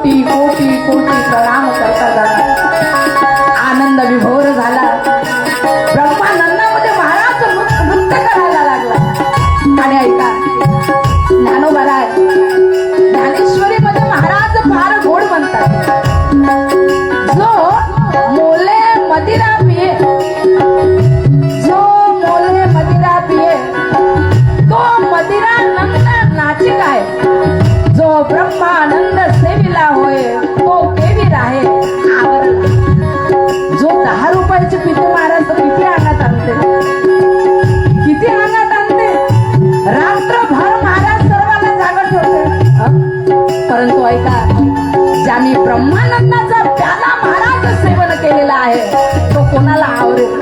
कोटी कोटी कोटी प्रणाम करता झाला। आनंद विभोर झाला। ब्रह्मानंदामध्ये महाराज नृत्य करायला लागला। आणि ऐका, ज्ञानोबराय ज्ञानेश्वरीमध्ये महाराज फार गोड म्हणतात। जो मोले मदिरा पिये, जो मोले मदिरा पिये तो मदिरा नंद नाचिक आहे। जो ब्रह्मानंद सेविला होय तो केवी राहे आवरला। जो 10 रुपयाचे पिते महाराज तर किती अंगात आणते, किती अंगात आणते। रात्रभर महाराज सर्वांना जागा ठेवते। परंतु ऐका, ज्यांनी ब्रह्मानंदाचा प्याला महाराज सेवन केलेला आहे तो कोणाला आवडेल।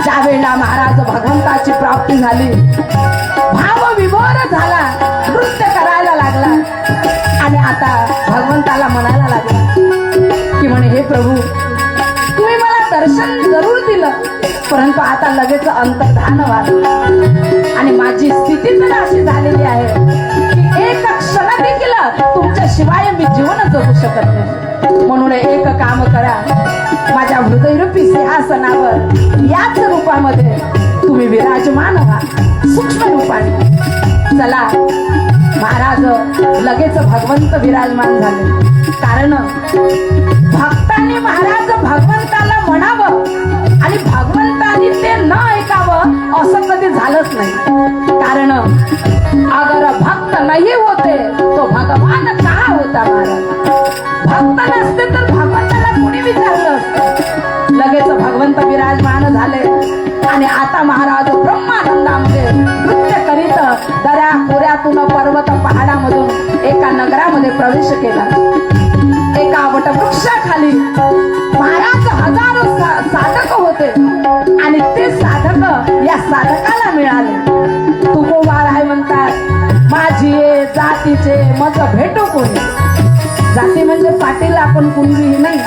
ज्या वेळेला महाराज भगवंताची प्राप्ती झाली, भाव विभोर झाला, नृत्य करायला लागला। आणि आता भगवंताला म्हणायला लागला की म्हणे, हे प्रभू तुम्ही मला दर्शन जरूर दिलं, परंतु आता लगेच अंतर्धान व्हाल। आणि माझी स्थिती तर अशी झालेली आहे की एक क्षण देखील तुमच्या शिवाय मी जीवन जगू शकत नाही। म्हणून एक काम करा, माझ्या हृदयरूपी सिंहासनावर याच रूपामध्ये तुम्ही विराजमान व्हा, सूक्ष्म रूपाने। चला, महाराज लगेच भगवंत विराजमान झाले। कारण भक्तांनी महाराज भगवंताला म्हणावं आणि भगवंतानी ते न ऐकावं असं कधी झालंच नाही। कारण अगर भक्त नाही होते तो भगवान कहा होता। महाराज भक्त नसते तर भगवंताला कोणी विचारलं असतं। लगेच भगवंत विराजमान झाले आणि आता महाराज ब्रह्मानंदामध्ये नृत्य करीत दऱ्या खोऱ्यातून पर्वत पहाडामधून एका नगरामध्ये प्रवेश केला। एका वटवृक्षाखाली महाराज हजारो साधक होते आणि ते साधक या साधकाला मिळाले। तुकोबार आहे म्हणतात, माझी जातीचे मज भेटो कोणी। जाती म्हणजे पाटील, आपण कुणबी नाही।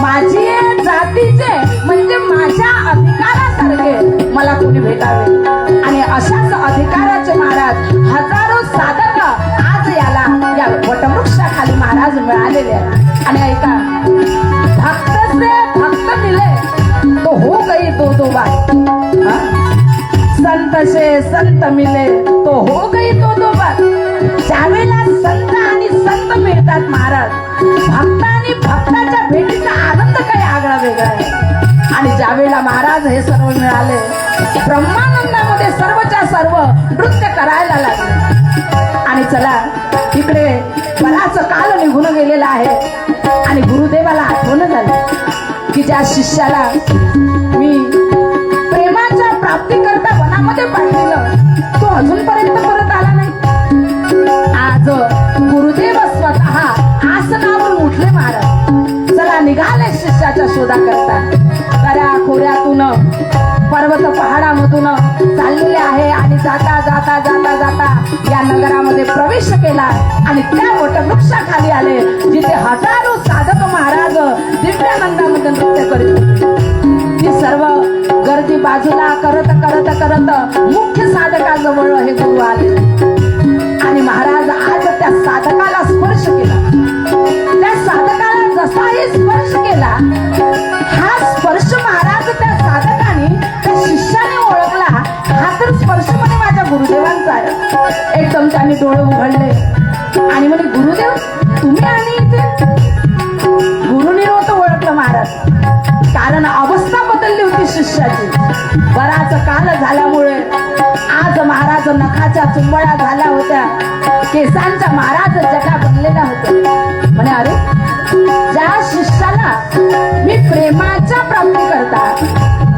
माझी जातीचे म्हणजे माझ्या अधिकारासारखे मला कोणी भेटावे। आणि अशाच अधिकाराचे महाराज हजारो साधक आज याला या वटवृक्षाखाली महाराज मिळालेले आहेत। आणि ऐका, भक्त से भक्त मिले तो हो गई दो बात, संत से संत मिले तो हो गई दो बात। ज्यावेळेला संत आणि संत मिळतात महाराज, भक्त आणि भक्ताच्या भेटीचा आनंद काही आगळा वेगळा आहे। आणि ज्यावेळेला महाराज हे सर्व मिळाले, ब्रह्मानंदामध्ये सर्वच्या सर्व नृत्य करायला लागले। आणि चला, इकडे बराच काल निघून गेलेला आहे आणि गुरुदेवाला आठवण झाली की ज्या शिष्याला मी प्रेमाच्या प्राप्तीकरता वनामध्ये पाठवलं तो अजूनपर्यंत परत आला नाही। आज गुरुदेव स्वतः आसनावरून उठले महाराज। चला, निघाले शिष्याच्या शोधा करता। दऱ्या खोऱ्यातून पर्वत पहाडामधून चाललेले आहे आणि जाता जाता जाता जाता या नगरामध्ये प्रवेश केला आणि त्या वटवृक्षाखाली आले जिथे हजारो साधक महाराज दिव्यानंदामध्ये नृत्य करीत होते। ती सर्व गर्दी बाजूला करत करत करत मुख्य साधकाजवळ हे गुरु आले आणि महाराज आज त्या साधकाला स्पर्श केला। त्या साधकाला जसाही स्पर्श केला, हा स्पर्श महाराज त्या साधकाने त्या शिष्याने ओळखला, हा तर स्पर्श म्हणे माझ्या गुरुदेवांचा आहे। एकदम त्यांनी डोळे उघडले आणि म्हणे, गुरुदेव तुम्ही आणि इथे? गुरुने नव्हतं ओळखलं महाराज, कारण अवस्था बदलली होती शिष्याची। बराच काल झाल्यामुळे आज महाराज नखाच्या चुंबळ्या झाल्या होत्या, केसांच्या महाराज जटा बनलेल्या होत्या। म्हणे, अरे ज्या शिष्याला मी प्रेमाच्या प्राप्ती करता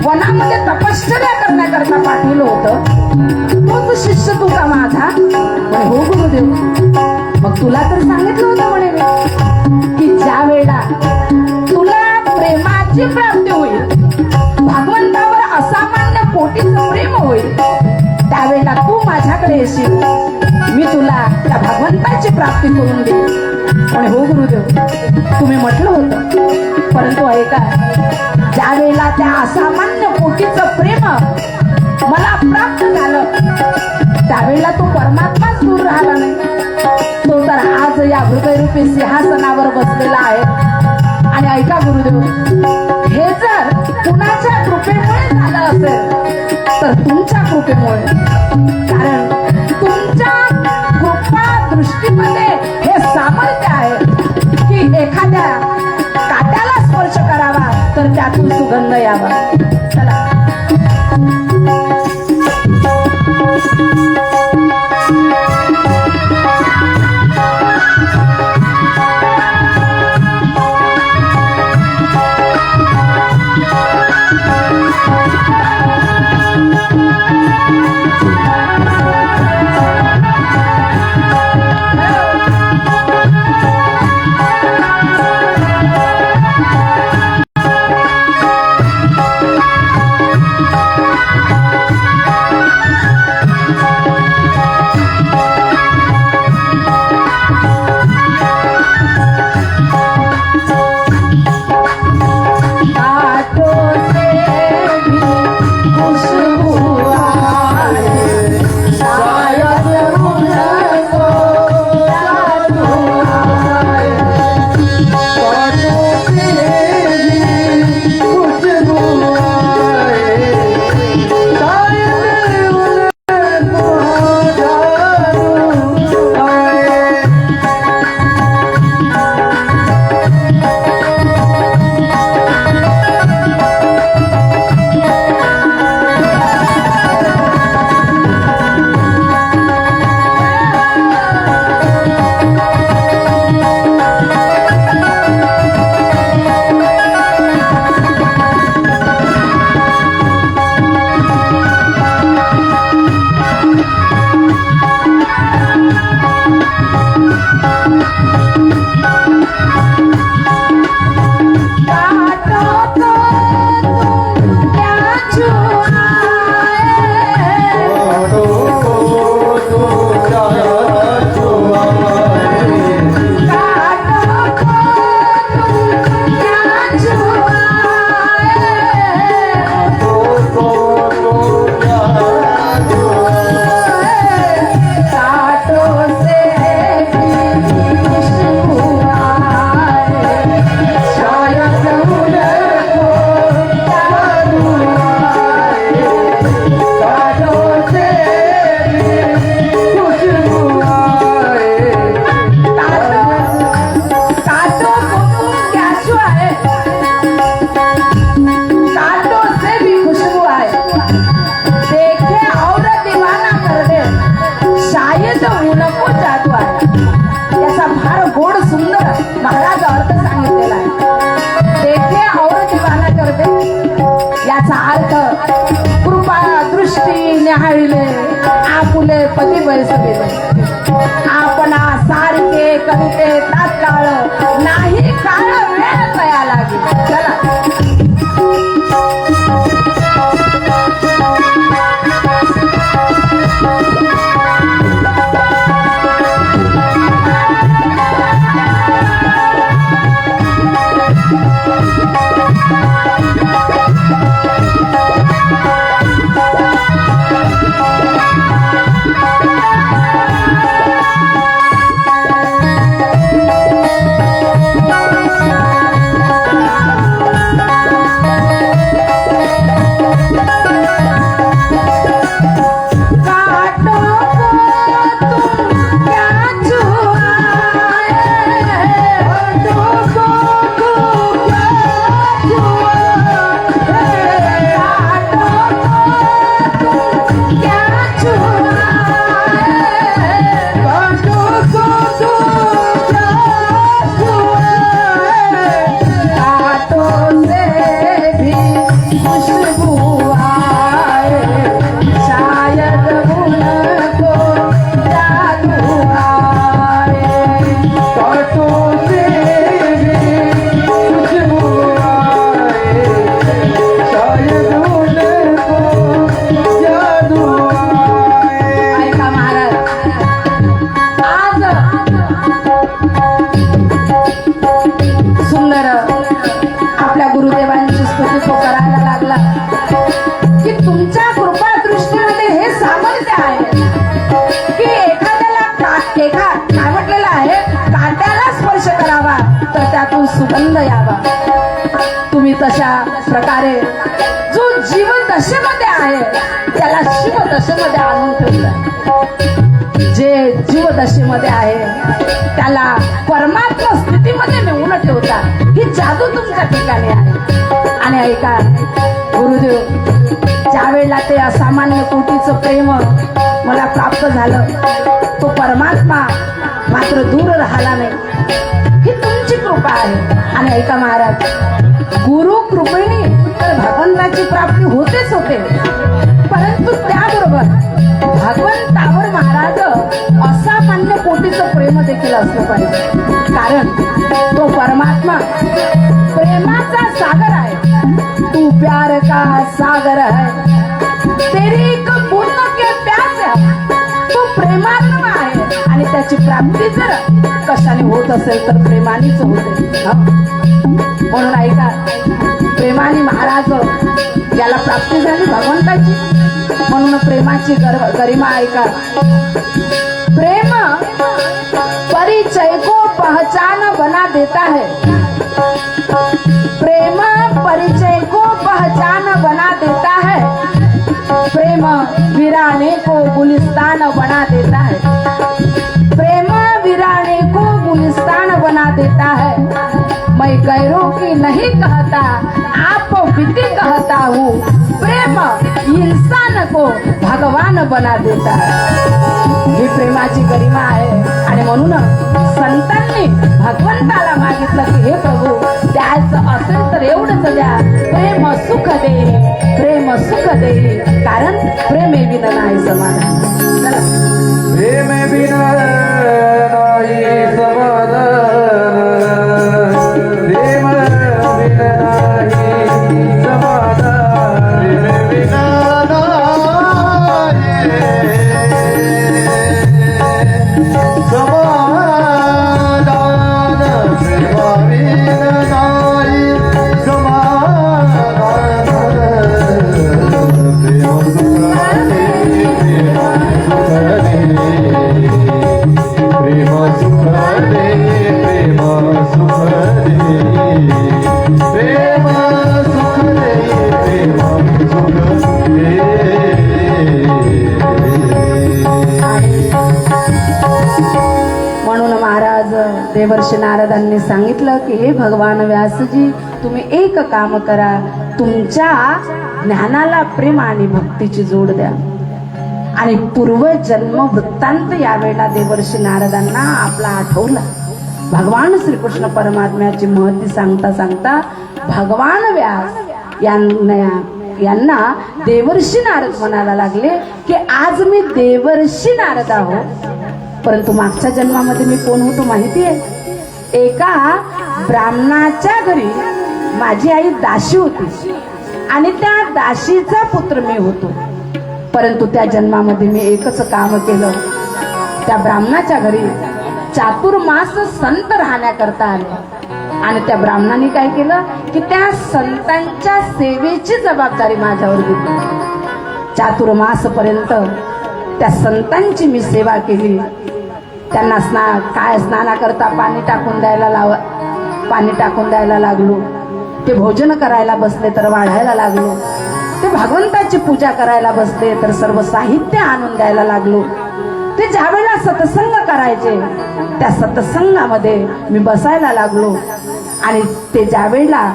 वनामध्ये तपश्चर्या करण्याकरता पाठवलं होतं तोच शिष्य तू का माझा? म्हणे, हो गुरुदेव। मग तुला तर सांगितलं होतं म्हणे मी की ज्या वेळेला तुला प्रेमाची प्राप्ती होईल, भगवंतावर असामान्य कोटीचं प्रेम होईल, त्यावेळेला तू माझ्याकडे येशील, मी तुला त्या भगवंताची प्राप्ती करून देईन। म्हणे, हो गुरुदेव, तुम्ही म्हटलं होतं, परंतु ऐका, ज्या वेळेला त्या असामान्य कोटीचं प्रेम मला प्राप्त झालं त्यावेळेला तो परमात्माच दूर राहिला नाही, तो तर आज या हृदयरूपी सिंहासनावर बसलेला आहे. आणि ऐका गुरुदेव, हे जर कुणाच्या कृपेमुळे झालं असेल तर तुमच्या कृपेमुळे. कारण तुमच्या कृपा दृष्टीमध्ये हे सामर्थ्य आहे की एखाद्या काट्याला स्पर्श करावा तर त्यातून सुगंध यावा. चला आपुले पती बैसविले आपणा सारखे कविते तात्काळ नाही काळ वेळ तया लागे. चला तशा प्रकारे जो जीव दशेमध्ये आहे त्याला शिव दशेमध्ये आणून ठेवलं. जे जीव दशेमध्ये आहे त्याला परमात्मा स्थितीमध्ये नेऊन ठेवता. ही जादू तुमच्या ठिकाणी आहे. आणि ऐका गुरुदेव, ज्या वेळेला ते असामान्य कोटीचं प्रेम मला प्राप्त झालं, तो परमात्मा मात्र दूर राहिला नाही. ही तुमची कृपा आहे. आणि ऐका महाराज, गुरु कृपेने तर भगवंताची प्राप्ती होतेच होते, परंतु त्याबरोबर भगवंतावर महाराज असामान्य कोटीचं प्रेम देखील असलं पाहिजे. कारण तो परमात्मा प्रेमाचा सागर आहे. तू प्यार का सागर है, तेरी एक बूंद के प्यास है. तो प्रेमात्मा आहे आणि त्याची प्राप्ती जर कशाने होत असेल तर प्रेमानेच होते. म्हणून ऐका, प्रेमाने महाराज याला प्राप्ती झाली भगवंताची. म्हणून प्रेमाची गरिमा ऐका. प्रेम परिचय को पहचान बना देता है. प्रेम परिचय को पहचान बना देता है. प्रेम वीराने को गुलिस्तान बना देता है. प्रेम वीराने को गुलिस्तान बना देता है. मैं गैरों की नहीं कहता, आप विधि कहता हूँ. प्रेम इंसान को भगवान बना देता है. ही प्रेमाची गरिमा आहे. आणि म्हणून संतांनी भगवंताला मागितलं की हे प्रभू, द्यायचं असेल तर एवढंच द्या. प्रेम सुख देई, प्रेम सुख देई. कारण प्रेमे बिन नाही समाधान. चला, प्रेमे बिन नाही समाधान. प्रेम बिन नाही समाधान. प्रेम बिन देवर्षी नारदांनी सांगितलं की हे भगवान व्यासजी, तुम्ही एक काम करा, तुमच्या ज्ञानाला प्रेम आणि भक्तीची जोड द्या. आणि पूर्वजन्म वृत्तांत यावेळेला देवर्षी नारदांना आपला आठवला. भगवान श्रीकृष्ण परमात्म्याची महती सांगता सांगता भगवान व्यास यांना देवर्षी नारद म्हणायला लागले की आज मी देवर्षी नारद आहो, परंतु मागच्या जन्मामध्ये मी कोण होतो माहिती आहे? एका ब्राह्मणाच्या घरी माझी आई दासी होती आणि त्या दासीचा पुत्र मी होतो. परंतु त्या जन्मामध्ये मी एकच काम केलं, त्या ब्राह्मणाच्या घरी चातुर्मास संत राहण्याकरता आले. आणि त्या ब्राह्मणाने काय केलं की त्या संतांच्या सेवेची जबाबदारी माझ्यावर दिली. चातुर्मास पर्यंत त्या संतांची मी सेवा केली. त्यांना स्नानाकरता पाणी टाकून द्यायला लागलो. ते भोजन करायला बसले तर वाढायला लागलो. ते भगवंताची पूजा करायला बसले तर सर्व साहित्य आणून द्यायला लागलो. ते ज्या वेळेला सत्संग करायचे त्या सत्संगामध्ये मी बसायला लागलो. आणि ते ज्या वेळेला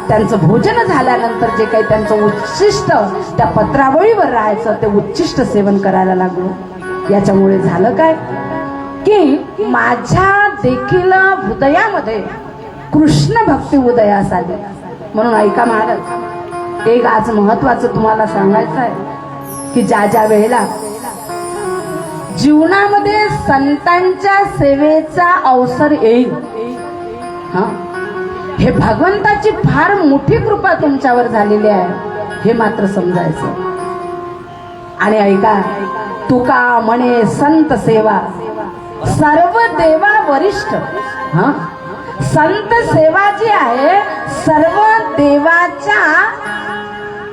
त्यांचं भोजन झाल्यानंतर जे काही त्यांचं उच्छिष्ट त्या पत्रावळीवर राहायचं ते उच्छिष्ट सेवन करायला लागलो. याच्यामुळे झालं काय की माझ्या देखील हृदयामध्ये कृष्ण भक्ती उदयास आली. म्हणून ऐका महाराज, एक आज महत्वाचं तुम्हाला सांगायचं आहे की ज्या वेळेला जीवनामध्ये संतांच्या सेवेचा अवसर येईल, हे भगवंताची फार मोठी कृपा तुमच्यावर झालेली आहे हे मात्र समजायचं. आणि ऐका, तुका म्हणे संत सेवा सर्व देवा वरिष्ठ. संत सेवा जी आहे सर्व देवाच्या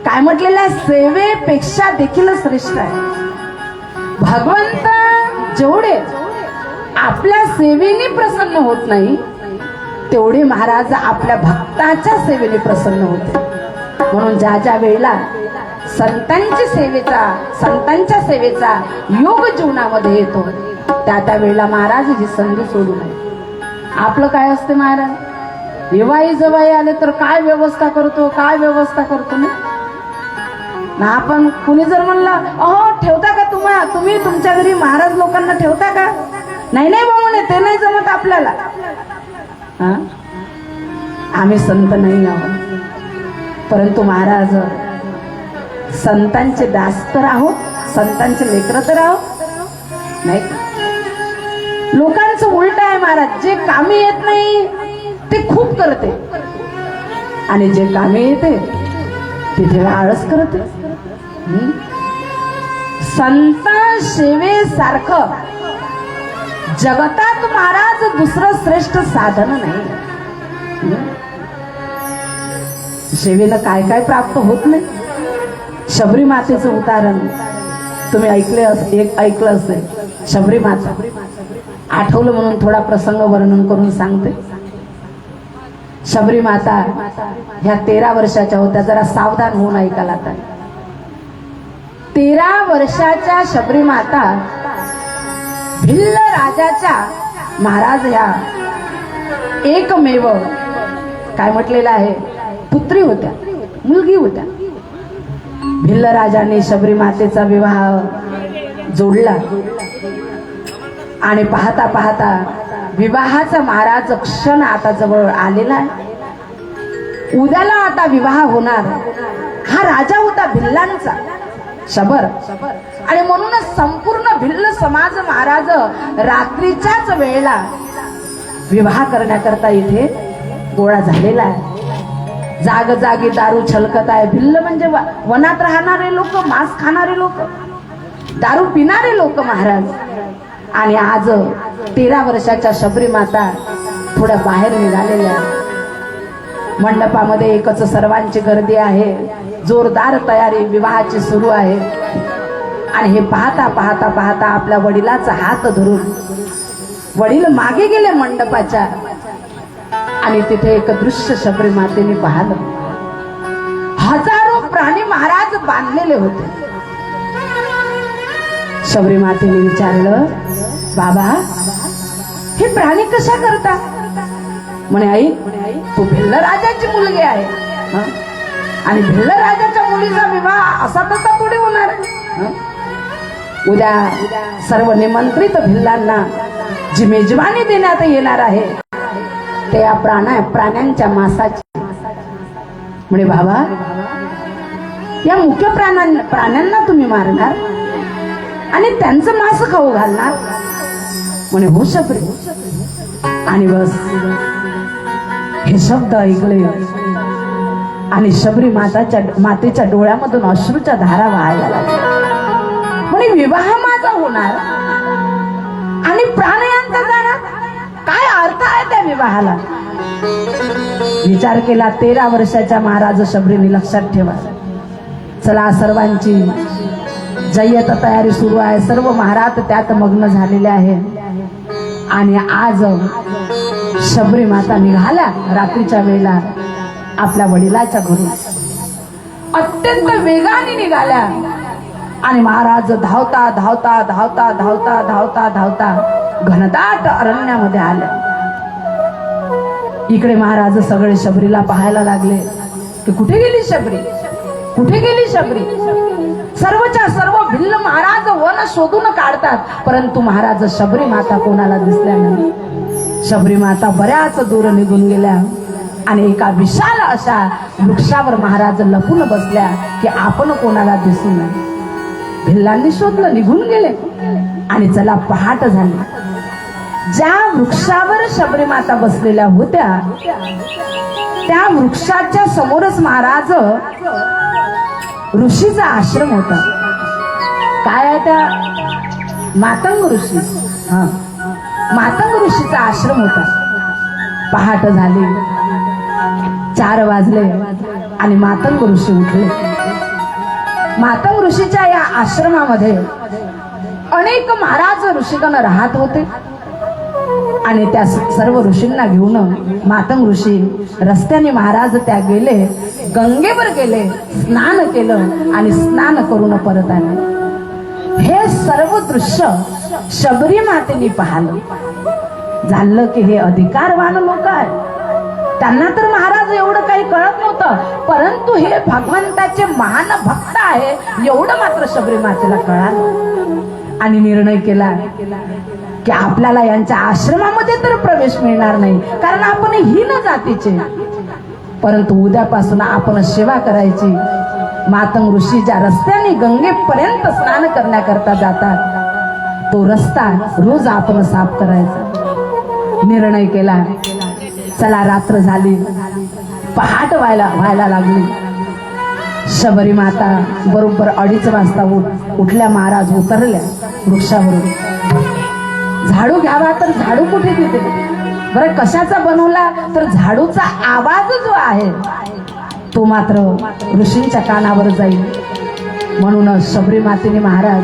काय म्हटलेल्या सेवेपेक्षा देखील श्रेष्ठ आहे. भगवंत जेवढे आपल्या सेवेने प्रसन्न होत नाही तेवढे महाराज आपल्या भक्ताच्या सेवेने प्रसन्न होते. म्हणून ज्या ज्या वेळेला संतांच्या सेवेचा योग जीवनामध्ये येतो त्या त्या वेळेला महाराज ही संधी सोडू नये. आपलं काय असते महाराज, येवाई जवाई आले तर काय व्यवस्था करतो नाही ना. आपण कुणी जर म्हणलं अहो ठेवता का तुम्ही तुमच्या घरी महाराज लोकांना ठेवता का, नाही बाबा ते नाही जमत आपल्याला. आम्ही संत नाही आहोत, परंतु महाराज संतांचे दास तर आहोत, संतांचे लेकर तर आहोत नाही. लोकांचं उलट आहे महाराज, जे कामी येत नाही ते खूप करते आणि जे कामी येते तिथे आळस करते. संत सेवेसारखं जगतात महाराज दुसरं श्रेष्ठ साधन नाही. सेवेनं काय काय प्राप्त होत नाही. शबरी मातेचं उदाहरण तुम्ही ऐकलं असेल. शबरी माता आठवलं म्हणून थोडा प्रसंग वर्णन करून सांगते. शबरी माता ह्या 13 वर्षाच्या होत्या. जरा सावधान होऊन ऐकायला. 13 वर्षाच्या शबरी माता भिल्ल राजाच्या महाराज ह्या एकमेव काय म्हटलेलं आहे पुत्री होत्या, मुलगी होत्या. भिल्ल राजाने शबरी मातेचा विवाह जोडला आणि पाहता पाहता विवाहाचा महाराज क्षण आता जवळ आलेला आहे. उद्याला आता विवाह होणार. हा राजा होता भिल्लांचा शबर, आणि म्हणूनच संपूर्ण भिल्ल समाज महाराज रात्रीच्याच वेळेला विवाह करण्याकरता इथे गोळा झालेला आहे. जागोजागी दारू छलकत आहे. भिल्ल म्हणजे वनात राहणारे लोक, मांस खाणारे लोक, दारू पिणारे लोक महाराज. आणि आज 13 वर्षाच्या शबरी माता थोड्या बाहेर निघालेल्या. मंडपामध्ये एकच सर्वांची गर्दी आहे. जोरदार तयारी विवाहाची सुरू आहे. आणि हे पाहता पाहता पाहता आपल्या वडिलाचा हात धरून वडील मागे गेले मंडपाच्या. आणि तिथे एक दृश्य शबरी मातेने पाहिलं. हजारो प्राणी महाराज बांधलेले होते. शबरी मातेने विचारलं, बाबा हे प्राणी कशा करता? म्हणे आई तू भिल्ल राजाची मुलगी आहे, आणि भिल्ल राजाच्या मुलीचा विवाह असा तसा थोडी होणार. उद्या सर्व निमंत्रित भिल्लांना जी मेजवानी देण्यात येणार आहे ते या प्राण्यांच्या मांसाची. म्हणे बाबा या मुख्य प्राण्यांना तुम्ही मारणार आणि त्यांचं मांस खाऊ घालणार? म्हणे हो शबरी. आणि बस हे शब्द ऐकले आणि शबरी मातेच्या डोळ्यामधून अश्रूच्या धारा वाहायला लागल्या. म्हणे विवाह माझा होणार आणि प्राण यांचा जाणार, काय अर्थ आहे त्या विवाहाला? विचार केला. 13 वर्षाच्या महाराज शबरीने लक्षात ठेवा. चला सर्वांची जय्यत तयारी सुरू आहे. सर्व महाराज त्यात मग्न झालेले आहे. आणि आज शबरी माता निघाल्या रात्रीच्या वेळेला आपल्या वडिलाच्या घरून. अत्यंत वेगाने निघाल्या आणि महाराज धावता धावता धावता धावता धावता धावता घनदाट अरण्यामध्ये आल्या. इकडे महाराज सगळे शबरीला पाहायला लागले की कुठे गेली शबरी, कुठे गेली शबरी. सर्वच्या सर्व भिल्ल महाराज वन शोधून काढतात, परंतु महाराज शबरी माता कोणाला दिसल्या नाही. शबरी माता बऱ्याच दूर निघून गेल्या आणि एका विशाल अशा वृक्षावर महाराज लपून बसल्या की आपण कोणाला दिसू नये. भिल्लांनी शोधलं, निघून गेले. आणि चला पहाट झाली. ज्या वृक्षावर शबरी माता बसलेल्या होत्या त्या वृक्षाच्या समोरच महाराज ऋषीचा आश्रम होता. काय आहे त्या? मातंग ऋषी. मातंग ऋषीचा आश्रम होता. पहाट झाली, 4 वाजले आणि मातंग ऋषी उठले. मातंग ऋषीच्या या आश्रमामध्ये अनेक महाराज ऋषीगण राहत होते आणि त्या सर्व ऋषींना घेऊन मातंग ऋषी रस्त्याने महाराज त्या गेले, गंगेवर गेले, स्नान केलं आणि स्नान करून परत आले. हे सर्व दृश्य शबरी मातेने पाहिलं. झालं की हे अधिकारवान लोक आहेत, त्यांना तर महाराज एवढं काही कळत नव्हतं, परंतु हे भगवंताचे महान भक्त आहे एवढं मात्र शबरी मातेला कळालं. आणि निर्णय केला की आपल्याला यांच्या आश्रमामध्ये तर प्रवेश मिळणार नाही, कारण आपण हीन जातीचे, परंतु उद्यापासून आपण सेवा करायची. मातंग ऋषी ज्या रस्त्याने गंगेपर्यंत स्नान करण्याकरता जातात तो रस्ता रोज आपण साफ करायचा. निर्णय केला. चला, रात्र झाली, पहाट व्हायला लागली. शबरी माता बरोबर 2:30 वाजता उठल्या. महाराज उतरल्या वृक्षावरून. झाडू घ्यावा तर झाडू कुठे तिथे? बरं, कशाचा बनवला तर झाडूचा आवाज जो आहे तो मात्र ऋषींच्या कानावर जाईल. म्हणूनच शबरी मातेने महाराज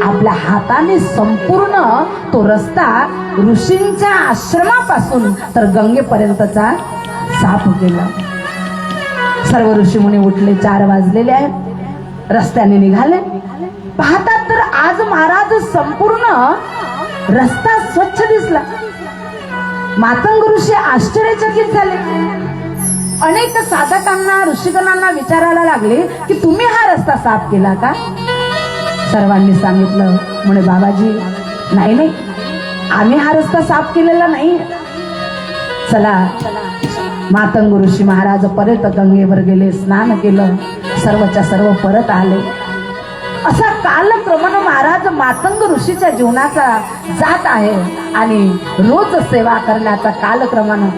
आपल्या हाताने संपूर्ण तो रस्ता ऋषींच्या आश्रमापासून तर गंगेपर्यंतचा साफ केला. सर्व ऋषी मुनी उठले. 4 वाजलेले आहेत. रस्त्याने निघाले. पाहतात तर आज महाराज संपूर्ण रस्ता स्वच्छ दिसला. मातंग ऋषी आश्चर्यचकित झाले. अनेक साधकांना ऋषीगणांना विचारायला लागले की तुम्ही हा रस्ता साफ केला का? सर्वांनी सांगितलं. म्हणे बाबाजी, नाही, आम्ही हा रस्ता साफ केलेला नाही. चला, मातंग ऋषी महाराज परत गंगेवर गेले, स्नान केलं, सर्वच्या सर्व परत आले. असा कालक्रमण महाराज मातंग ऋषीच्या जीवनाचा जात आहे. आणि रोज सेवा करण्याचा कालक्रमण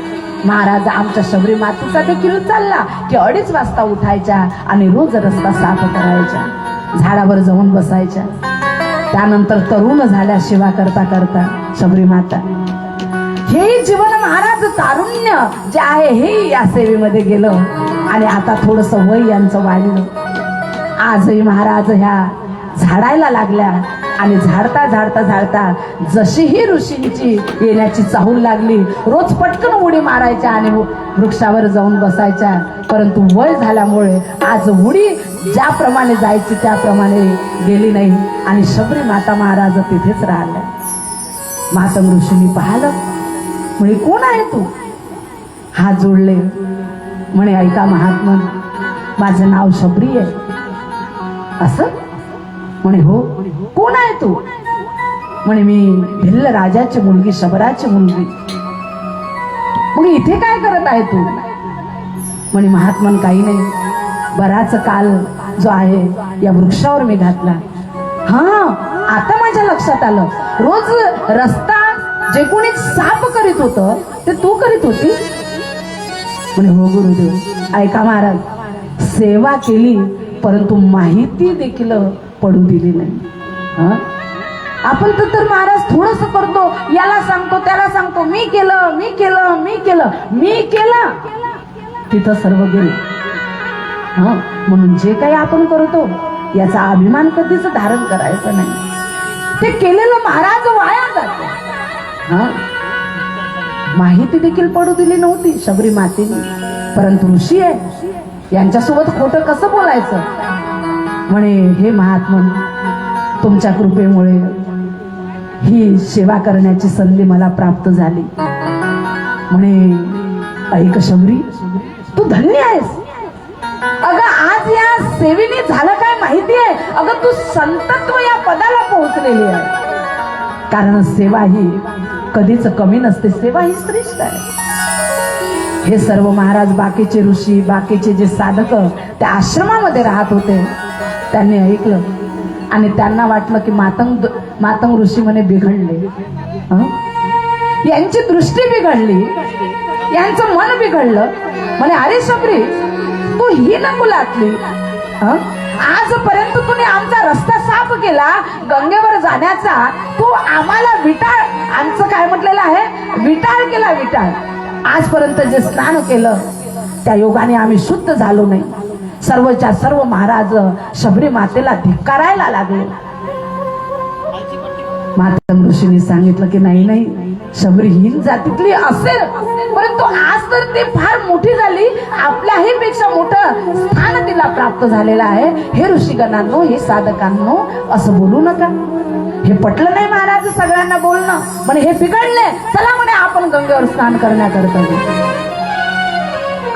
महाराज आमच्या शबरी मातेचा देखील चालला की 2:30 वाजता उठायच्या आणि रोज रस्ता साफ करायच्या, झाडावर जाऊन बसायच्या. त्यानंतर तरुण झाल्या सेवा करता करता शबरी माता. हे जीवन महाराज तारुण्य जे आहे हे या सेवेमध्ये गेलं. आणि आता थोडस वय यांचं वाढलं. आजही महाराज ह्या झाडायला लागल्या. आणि झाडता झाडता झाडता जशीही ऋषींची येण्याची चाहूल लागली, रोज पटकन उडी मारायच्या आणि वृक्षावर जाऊन बसायच्या. परंतु वय झाल्यामुळे आज उडी ज्याप्रमाणे जायची त्याप्रमाणे गेली नाही. आणि शबरी माता महाराज तिथेच राहिल्या. मातंग ऋषींनी पाहिलं. म्हणे कोण आहे तू? हात जोडले. म्हणे ऐका महात्मन, माझं नाव शबरी आहे. असं? म्हणे हो. कोण आहे तू? म्हणे मी भिल्ल राजाची मुलगी, शबराची मुलगी. मग इथे काय करत आहे तू? म्हणे महात्मन काही नाही, बराच काल जो आहे या वृक्षावर मी घातला. हा, आता माझ्या लक्षात आलं. रोज रस्ता जे कोणी साफ करीत होतं ते तू करीत होती? म्हणे हो गुरुदेव. ऐका महाराज, सेवा केली परंतु माहिती देखील पडू दिली नाही. आपण तर महाराज थोडस करतो, याला सांगतो त्याला सांगतो, मी केलं मी केलं मी केलं मी केलं, तिथं सर्व गेलं. म्हणून जे काही आपण करतो याचा अभिमान कधीच धारण करायचं नाही. ते केलेलं महाराज वाया जातं. माहिती देखील पडू दिली नव्हती शबरी मातेने. परंतु ऋषी आहे, यांच्यासोबत खोटं कसं बोलायचं? म्हणे हे महात्मन, तुमच्या कृपेमुळे ही सेवा करण्याची संधी मला प्राप्त झाली. म्हणे ऐक शबरी, तू धन्य आहेस. अगं आज या सेवेने झालं काय माहिती आहे? अगं तू संतत्व या पदाला पोहोचलेली आहे. कारण सेवा ही कधीच कमी नसते, सेवा ही श्रेष्ठ आहे. हे सर्व महाराज, बाकीचे ऋषी, बाकीचे जे साधक त्या आश्रमामध्ये राहत होते, त्यांनी ऐकलं आणि त्यांना वाटलं की मातंग ऋषी म्हणे बिघडले, यांची दृष्टी बिघडली, यांचं मन बिघडलं. म्हणे अरे शबरी, तू ही नकुलातली, आजपर्यंत तुम्ही आमचा रस्ता साफ केला गंगेवर जाण्याचा, तू आम्हाला विटाळ, आमचं काय म्हटलेलं आहे, विटाळ केला, विटाळ. आजपर्यंत जे स्नान केलं त्या योगाने आम्ही शुद्ध झालो नाही. सर्वच्या सर्व महाराज शबरी मातेला धिक्कारायला लागले. मातंग ऋषींनी सांगितलं की नाही नाही, शबरी हीन जातीतली असेल, परंतु आज तर ती फार मोठी झाली, आपल्याही पेक्षा मोठं स्थान तिला प्राप्त झालेलं आहे. हे ऋषीगणांनो, हे साधकांनो, असं बोलू नका. हे पटलं नाही महाराज सगळ्यांना बोलणं, म्हणे हे बिघडले, चला म्हणे आपण गंगेवर स्नान करण्याकरता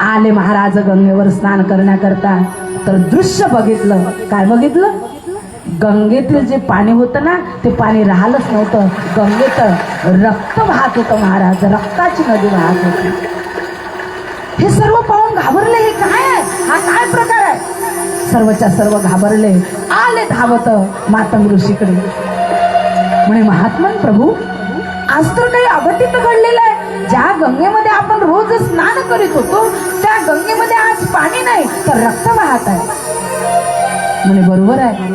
आले. महाराज गंगेवर स्नान करण्याकरता तर दृश्य बघितलं. काय बघितलं? गंगेतील जे पाणी होतं ना, ते पाणी राहिलंच नव्हतं. गंगेत रक्त वाहत होतं महाराज, रक्ताची नदी वाहत होती. हे सर्व पाहून घाबरले. हे काय आहे? हा काय प्रकार आहे? सर्वच्या सर्व घाबरले. आले धावत मातंग ऋषीकडे. म्हणे महात्मन प्रभू, आज तर काही अघटित घडलेलं आहे. ज्या गंगेमध्ये आपण रोज स्नान करीत होतो, त्या गंगेमध्ये आज पाणी नाही, तर रक्त वाहत आहे. म्हणे बरोबर आहे,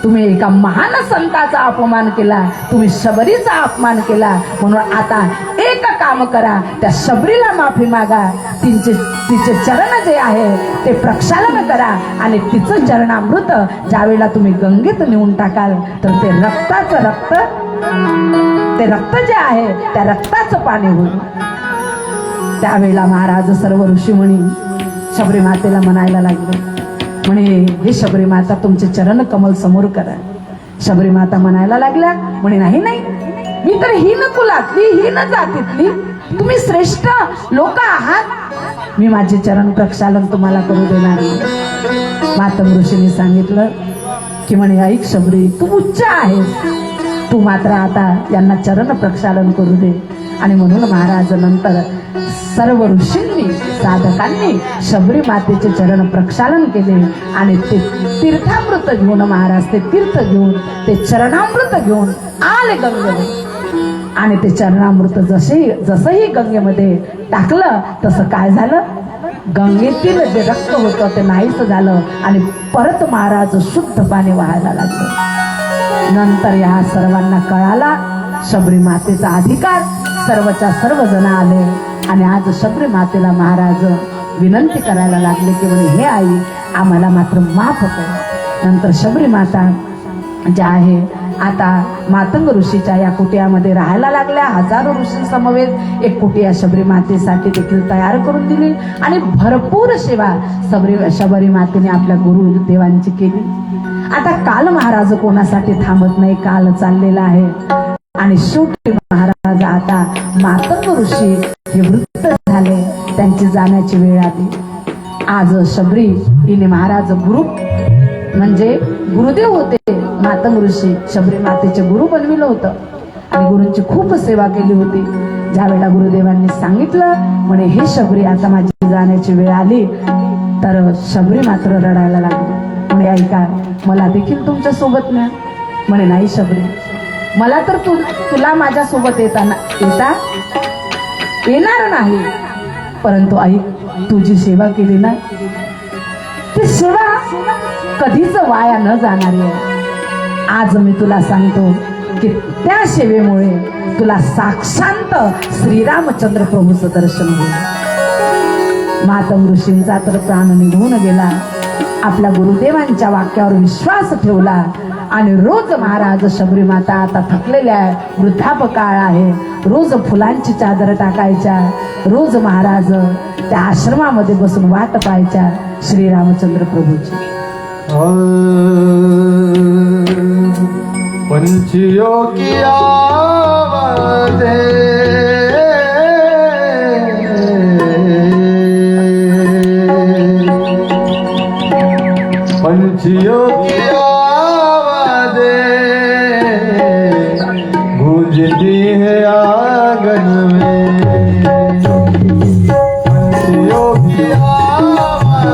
तुम्ही एका महान संताचा अपमान केला, तुम्ही शबरीचा अपमान केला. म्हणून आता एक काम करा, त्या शबरीला माफी मागा, तिचे चरण जे आहे ते प्रक्षालन करा, आणि तिचं चरणामृत ज्यावेळेला तुम्ही गंगेत नेऊन टाकाल, तर ते रक्त जे आहे त्या रक्ताचं पाणी होईल. त्यावेळेला महाराज सर्व ऋषीमुनी शबरी मातेला म्हणायला लागले. म्हणे हे शबरी माता, तुमचे चरण कमल समोर करा. शबरी माता म्हणायला लागल्या. म्हणे नाही नाही, मी तर हीन कुलातली, हीन जातीतली, तुम्ही श्रेष्ठ लोक आहात, मी माझे चरण प्रक्षालन तुम्हाला करू देणार नाही. मातंग ऋषींनी सांगितलं की म्हणे ऐक शबरी, तू उच्च आहेस, तू मात्र आता यांना चरण प्रक्षालन करू दे. आणि म्हणून महाराज नंतर सर्व ऋषींनी साधकांनी शबरी मातेचे चरण प्रक्षालन केले, आणि ते तीर्थामृत घेऊन महाराज ते तीर्थ घेऊन ते चरणामृत घेऊन आले गंगेवर. आणि ते चरणामृत जसंही गंगेमध्ये टाकलं, तसं काय झालं? गंगेतील जे रक्त होतं ते नाहीच झालं, आणि परत महाराज शुद्ध पाणी वाहायला लागलं. नंतर या सर्वांना कळाला शबरी मातेचा अधिकार. सर्वच्या सर्व जण आले, आणि आज शबरी मातेला महाराज विनंती करायला लागले की म्हणे हे आई, आम्हाला मात्र माफ कर. नंतर शबरी माता ज्या आहे आता मातंग ऋषीच्या या कुटियामध्ये राहायला लागल्या. हजारो ऋषींसमवेत एक कुटिया शबरी मातेसाठी देखील तयार करून दिली, आणि भरपूर सेवा शबरी मातेने आपल्या गुरुदेवांची केली. आता काल महाराज कोणासाठी थांबत नाही, काल चाललेला आहे. आणि शेवटी महाराज आता मातंग ऋषी हे वृत्त झाले, त्यांची जाण्याची वेळ आली. आज शबरी हिने महाराज गुरु म्हणजे गुरुदेव होते. मातंग ऋषी शबरी मातेचे गुरु बनविलं होतं, आणि गुरूंची खूप सेवा केली होती. ज्या वेळेला गुरुदेवांनी सांगितलं म्हणे हे शबरी, आता माझी जाण्याची वेळ आली, तर शबरी मात्र रडायला लागली. म्हणे ऐका, मला देखील तुमच्या सोबत न्या. म्हणे नाही शबरी, मला तर तुला माझ्या सोबत येता येणार नाही, परंतु आई, तू जी सेवा केली ना, ती सेवा कधीच वाया न जाणारी आहे. आज मी तुला सांगतो की त्या सेवेमुळे तुला साक्षात श्रीरामचंद्र प्रभूचं दर्शन होईल. मातंग ऋषींचा तर प्राण निघून गेला. आपल्या गुरुदेवांच्या वाक्यावर विश्वास ठेवला, आणि रोज महाराज शबरी माता आता थकलेल्या आहे, वृद्धापकाळ आहे, रोज फुलांची चादर टाकायच्या, रोज महाराज त्या आश्रमामध्ये बसून वाट पाहायच्या श्रीरामचंद्र प्रभूची. पंचयोगिया पंचयोगिया गूंजती है आंगन में, पंचयोगी आवाज़ें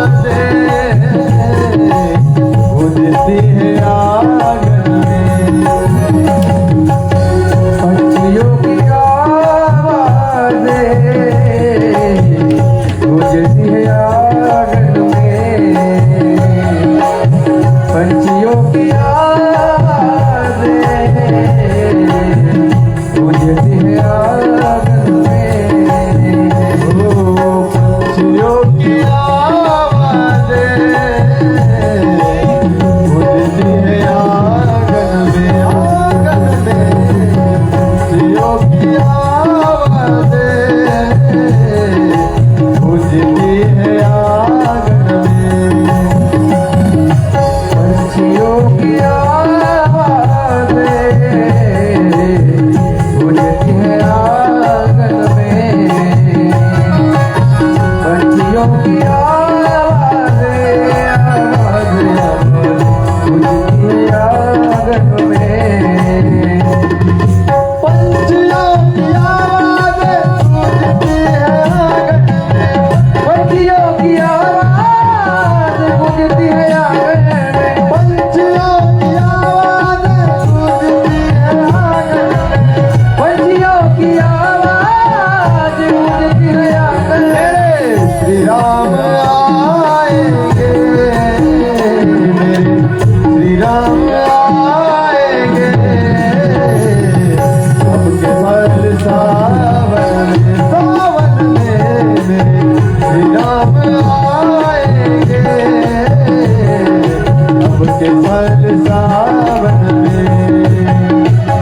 गूंजती है आंगन में, पंचयोगी आवाज़ें गूंजती है आंगन में, पंचयोगी आवाज़ें के फल सावन में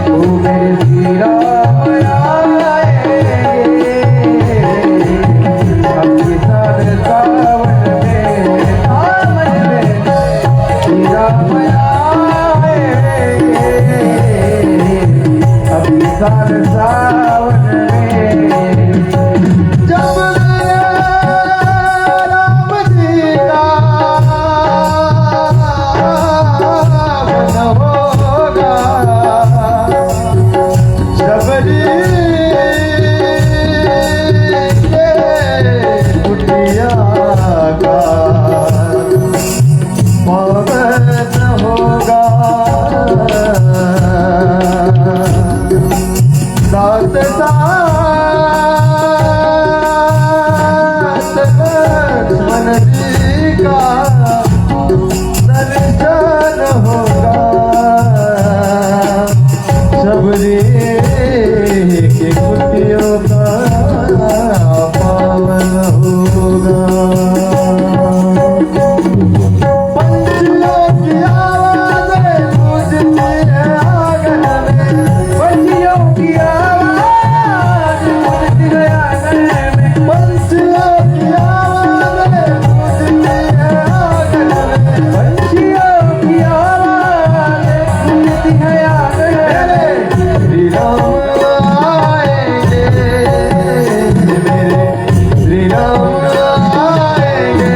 ओ मेरे श्री राम आएंगे अपने साथ सावन में श्री राम आएंगे अपने साथ सावन में जब राम जी का मन होगा शबरी के कुटिया का पावन होगा साथ साथ लक्ष्मण जी का दर्शन होगा शबरी के कुटियों का पावन होगा पंछियों की आवाज़ें गूंजती है आंगन में पंछियों की आवाज़ गूंजती है आंगन में पंछियों की आवाज़ें गूंजती है आंगन में पंछियों की आवाज़ें गूंजती है आंगन में श्री राम आएंगे मेरे श्री राम आएंगे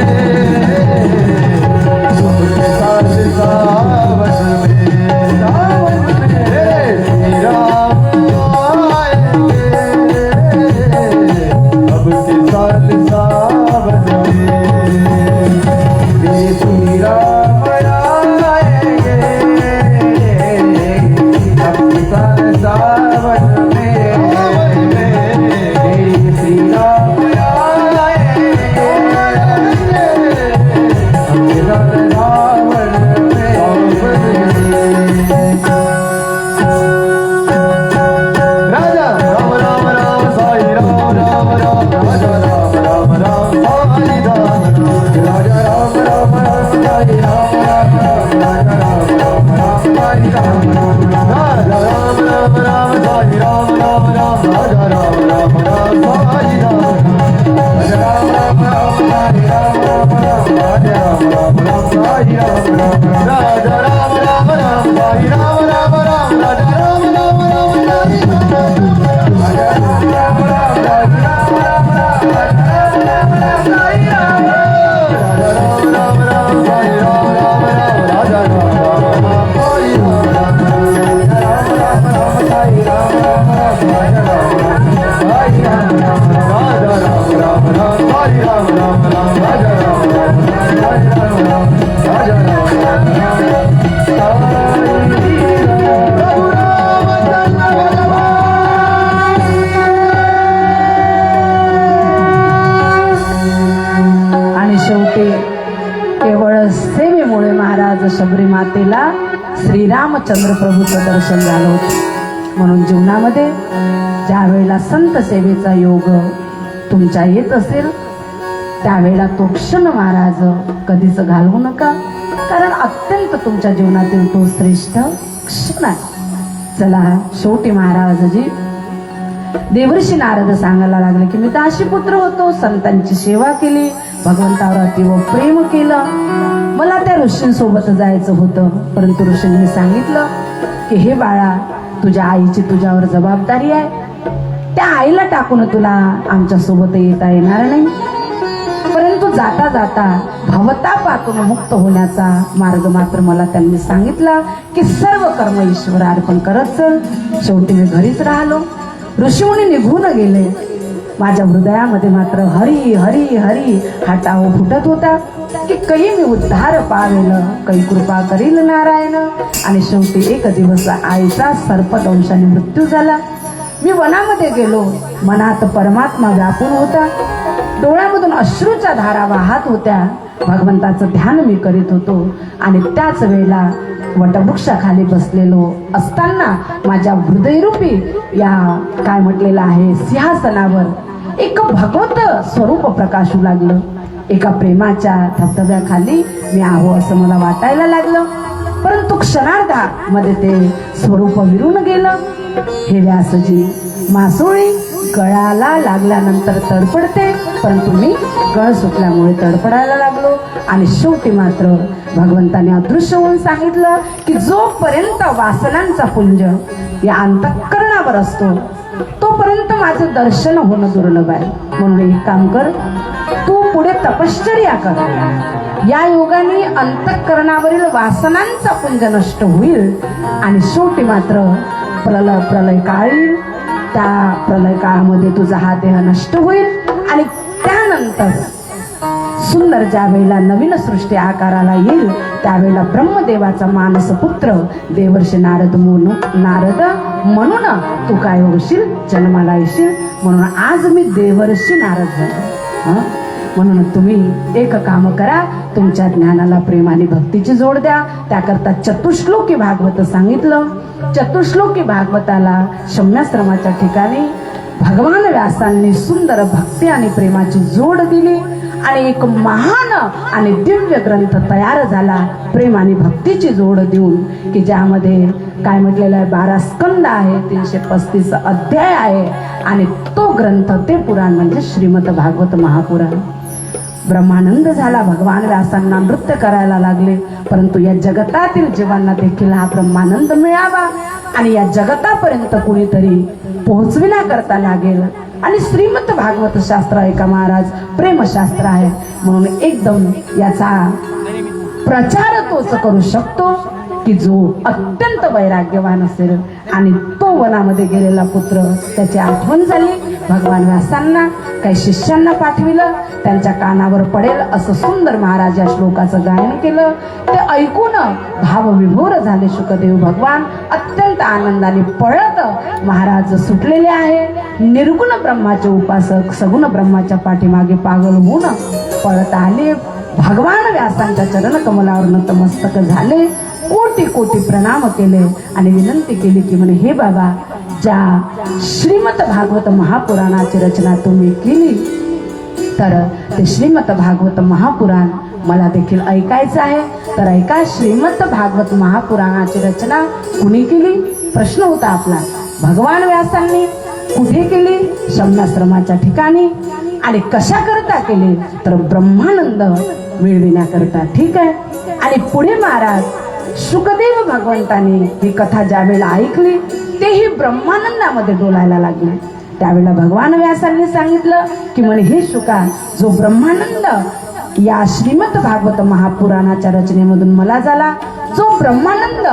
सबके साथ सावन में श्री राम आएंगे अब के साथ सावन में श्री राम आएंगे अब के साथ सावन में श्री राम आएंगे अब के साथ सावन राजा राम राम राम साई राम राम राम राजा राम राम राम साई राम राजा राम राम राम साई राम राम राम राजा राम राम राम साई राम राजा राम राम राम साई राम राम राम राजा राम राम राम साई राम राजा राम राम राम साई राम राम राम राजा राम राम राम साई राम राजा राम राम राम साई राम राम राम राजा राम राम राम साई राम राम आणि शेवटी केवळ सेवेमुळे महाराज शबरी मातेला श्रीरामचंद्र प्रभूचं दर्शन झालं होतं. म्हणून जीवनामध्ये ज्या वेळेला संत सेवेचा योग तुमच्या येत असेल त्यावेळेला तो क्षण महाराज कधीच घालवू नका, कारण अत्यंत तुमच्या जीवनातील तो श्रेष्ठ क्षण आहे. चला शेवटी महाराजजी देवर्षी नारद सांगायला लागले की मी दासीपुत्र होतो, संतांची सेवा केली, भगवंतावर अतिव प्रेम केलं, मला त्या ऋषींसोबत जायचं होतं, परंतु ऋषींनी सांगितलं की हे बाळा तुझ्या आईची तुझ्यावर जबाबदारी आहे, त्या आईला टाकून तुला आमच्या सोबत येता येणार नाही, परंतु जाता जाता भवतापातून मुक्त होण्याचा मार्ग मात्र मला त्यांनी सांगितला की सर्व कर्म ईश्वर अर्पण करत चल. शेवटी मी घरीच राहिलो. ऋषीमुनी निघून गेले. माझ्या हृदयामध्ये मात्र हरी हरी हरी हा टाहो फुटत होता की काही मी उद्धार पावेल, काही कृपा करील नारायण. आणि शेवटी एक दिवस आईचा सर्पदंशाने मृत्यू झाला. मी वनामध्ये गेलो. मनात परमात्मा व्यापून होता. डोळ्यामधून अश्रूच्या धारा वाहत होत्या. भगवंताचं ध्यान मी करीत होतो आणि त्याच वेळेला वटवृक्षाखाली बसलेलो असताना माझ्या हृदयरूपी या काय म्हटलेलं आहे सिंहासनावर एक भगवत स्वरूप प्रकाशू लागलं. एका प्रेमाच्या धबधब्याखाली मी आहो असं मला वाटायला लागलं. परंतु क्षणार्धामध्ये ते स्वरूप विरून गेलं. हे व्यासजी, मासोळी गळाला लागल्यानंतर तडपडते, परंतु मी गळ सुटल्यामुळे तडपडायला लागलो. आणि शेवटी मात्र भगवंताने अदृश्य होऊन सांगितलं की जोपर्यंत वासनांचा पुंज या अंतःकरणावर असतो तोपर्यंत माझं दर्शन होणं दुर्लभ आहे. म्हणून एक काम कर, तू पुढे तपश्चर्या कर. या योगाने अंतःकरणावरील वासनांचा पुंज नष्ट होईल आणि शेवटी मात्र प्रलय काळ येईल. त्या प्रलय काळामध्ये तुझा हा देह नष्ट होईल आणि त्यानंतर सुंदर ज्या वेळेला नवीन सृष्टी आकाराला येईल त्यावेळेला ब्रह्मदेवाचा मानस पुत्र देवर्षी नारद म्हणून तू काय होशील, जन्माला येशील. म्हणून आज मी देवर्षी नारद झालो. म्हणून तुम्ही एक काम करा, तुमच्या ज्ञानाला प्रेम आणि भक्तीची जोड द्या. त्याकरता चतुश्लोकी भागवत सांगितलं. चतुश्लोकी भागवताला शम्याश्रमाच्या ठिकाणी भगवान व्यासांनी सुंदर भक्ती आणि प्रेमाची जोड दिली आणि एक महान आणि दिव्य ग्रंथ तयार झाला प्रेम आणि भक्तीची जोड देऊन, की ज्यामध्ये काय म्हटलेलं आहे 12 स्कंद आहे, 335 अध्याय आहे. आणि तो ग्रंथ, ते पुराण म्हणजे श्रीमद भागवत महापुराण. ब्रह्मानंद झाला. भगवान व्यासांना नृत्य करायला लागले, परंतु या जगतातील जीवांना देखील हा ब्रह्मानंद मिळावा आणि या जगतापर्यंत कुणीतरी पोहोचविण्याकरता लागेल. आणि श्रीमद भागवत शास्त्र ऐका महाराज, प्रेमशास्त्र आहे. म्हणून एकदम याचा प्रचार तोच करू शकतो की जो अत्यंत वैराग्यवान असेल. आणि तो वनामध्ये गेलेला पुत्र, त्याची आठवण झाली. भगवान व्यासांना काही शिष्यांना पाठविलं, त्यांच्या कानावर पडेल असं सुंदर महाराज या श्लोकाचं गायन केलं. ते ऐकून भावविभोर झाले शुकदेव भगवान. अत्यंत आनंदाने पळत महाराज सुटलेले आहे. निर्गुण ब्रह्माचे उपासक सगुण ब्रह्माच्या पाठीमागे पागल होऊन पळत आले. भगवान व्यासांच्या चरण कमलावर नतमस्तक झाले, कोटी कोटी प्रणाम केले आणि विनंती केली की म्हणे, हे बाबा, ज्या श्रीमद भागवत महापुराणाची रचना तुम्ही केली तर ते श्रीमद भागवत महापुराण मला देखील ऐकायचं आहे. तर ऐका, श्रीमद भागवत महापुराणाची रचना कुणी केली? प्रश्न होता आपला. भगवान व्यासांनी. कुठे केली? शम्याश्रमाच्या ठिकाणी. आणि कशा करता केली? तर ब्रह्मानंद मिळविण्याकरता. ठीक आहे. आणि पुढे महाराज शुकदेव भगवंतांनी ही कथा ज्या वेळेला ऐकली तेही ब्रह्मानंदामध्ये डोलायला लागले. त्यावेळेला भगवान व्यासांनी सांगितलं की म्हणे, हे शुका, जो ब्रह्मानंद या श्रीमद भागवत महापुराणाच्या रचनेमधून मला झाला, जो ब्रह्मानंद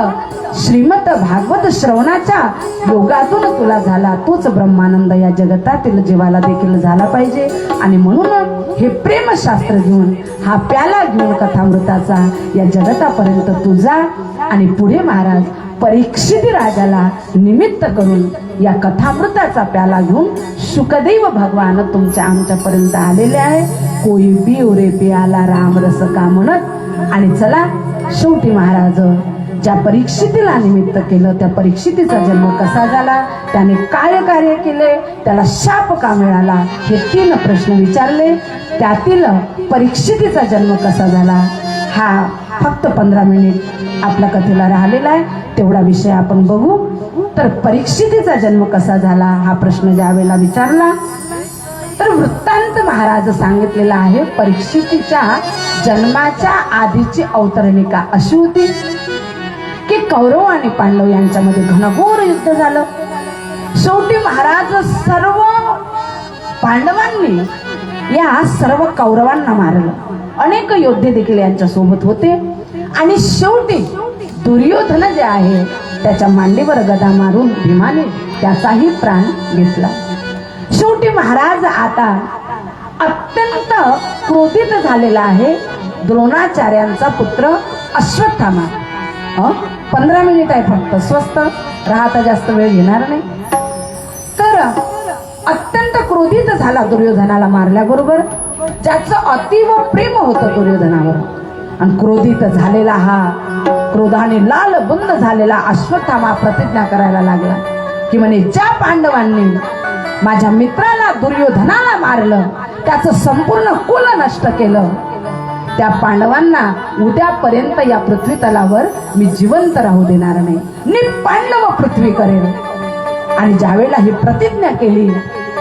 श्रीमद भागवत श्रवणाच्या योगातून तुला झाला, तोच ब्रह्मानंद या जगतातील जीवाला देखील झाला पाहिजे. आणि म्हणून हे प्रेमशास्त्र घेऊन, हा प्याला घेऊन कथामृताचा या जगतापर्यंत तू जा. आणि पुढे महाराज परीक्षित राजाला निमित्त करून या कथामृताचा प्याला घेऊन शुकदेव भगवान तुमच्या आमच्यापर्यंत आलेले आहे. कोई पिऊ रे प्याला राम रस का म्हणत. आणि चला, शेवटी महाराज ज्या परीक्षितीला निमित्त केलं, त्या परीक्षितीचा जन्म कसा झाला, त्याने काय कार्य केले, त्याला शाप का मिळाला, हे 3 प्रश्न विचारले. त्यातील परीक्षितीचा जन्म कसा झाला हा फक्त 15 मिनिट आपल्या कथेला राहिलेला आहे, तेवढा विषय आपण बघू. तर परीक्षितीचा जन्म कसा झाला हा प्रश्न ज्या वेळेला विचारला तर वृत्तांत महाराज सांगितलेला आहे. परीक्षितीच्या जन्माच्या आधीची अवतरणिका अशी होती की कौरव आणि पांडव यांच्यामध्ये घनघोर युद्ध झालं. शेवटी महाराज सर्व पांडवांनी या सर्व कौरवांना मारलं. अनेक योद्धे देखील यांच्या सोबत होते. आणि शेवटी दुर्योधन जे आहे त्याच्या मांडीवर गदा मारून भीमाने त्याचाही प्राण घेतला. शेवटी महाराज आता अत्यंत क्रोधित झालेला आहे. द्रोणाचार्यांचा पुत्र अश्वत्थामा. 15 मिनिट आहे फक्त, स्वस्त राहता, जास्त वेळ घेणार नाही. तर अत्यंत क्रोधित झाला दुर्योधनाला मारल्याबरोबर. ज्याचं अतीव प्रेम होतं दुर्योधनावर. आणि क्रोधित झालेला हा, क्रोधाने लाल बुंद झालेला अश्वत्थामा प्रतिज्ञा करायला लागला की म्हणे, ज्या पांडवांनी माझ्या मित्राला दुर्योधनाला मारलं, त्याचं संपूर्ण कुल नष्ट केलं, त्या पांडवांना उद्यापर्यंत या पृथ्वी तलावर मी जिवंत राहू देणार नाही, निपांडव पृथ्वी करेल. आणि ज्यावेळेला ही प्रतिज्ञा केली,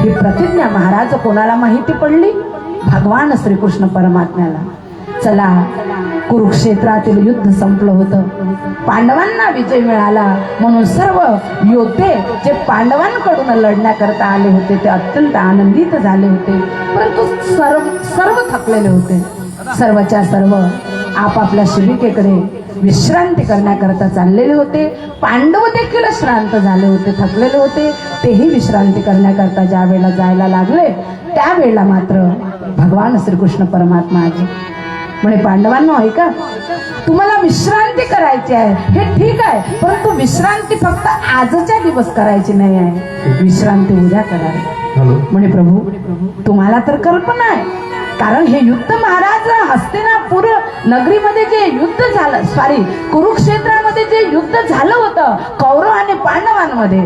ही प्रतिज्ञा महाराज कोणाला माहिती पडली? भगवान श्रीकृष्ण परमात्म्याला. चला, कुरुक्षेत्रातील युद्ध संपलं होतं, पांडवांना विजय मिळाला. म्हणून सर्व योद्धे जे पांडवांकडून लढण्याकरता आले होते ते अत्यंत आनंदित झाले होते, परंतु सर्व थकलेले होते. सर्वच्या सर्व आपापल्या शिबिकेकडे विश्रांती करण्याकरता चाललेले होते. पांडव देखील श्रांत झाले होते, थकलेले होते. तेही विश्रांती करण्याकरता ज्या वेळेला जायला लागले त्यावेळेला मात्र भगवान श्रीकृष्ण परमात्मा आजी म्हणे, पांडवांनो ऐका, तुम्हाला विश्रांती करायची आहे हे ठीक आहे, परंतु विश्रांती फक्त आजच्या दिवस करायची नाही आहे, विश्रांती उद्या करावी. म्हणे प्रभू, तुम्हाला तर कल्पना आहे, कारण हे युद्ध महाराज हस्तिनापूर नगरीमध्ये जे युद्ध झालं, कुरुक्षेत्रामध्ये जे युद्ध झालं होतं कौरव आणि पांडवांमध्ये,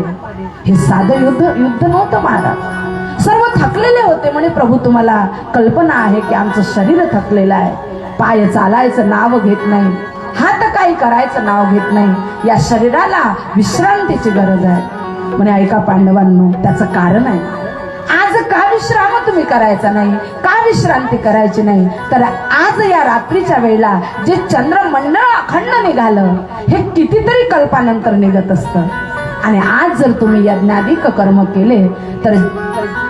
हे साधं युद्ध नव्हतं महाराज. सर्व थकलेले होते. म्हणे प्रभू, तुम्हाला कल्पना आहे की आमचं शरीर थकलेलं आहे, पाय चालायचं नाव घेत नाही, हात काही करायचं नाव घेत नाही, या शरीराला विश्रांतीची गरज आहे. म्हणे ऐका पांडवांनो, त्याचं कारण आहे. आज का विश्राम तुम्ही करायचा नाही, का विश्रांती करायची नाही? तर आज या रात्रीच्या वेळेला जे चंद्रमंडळ अखंड निघालं, हे कितीतरी कल्पानंतर निघत असतं. आणि आज जर तुम्ही यज्ञाधिक कर्म केले तर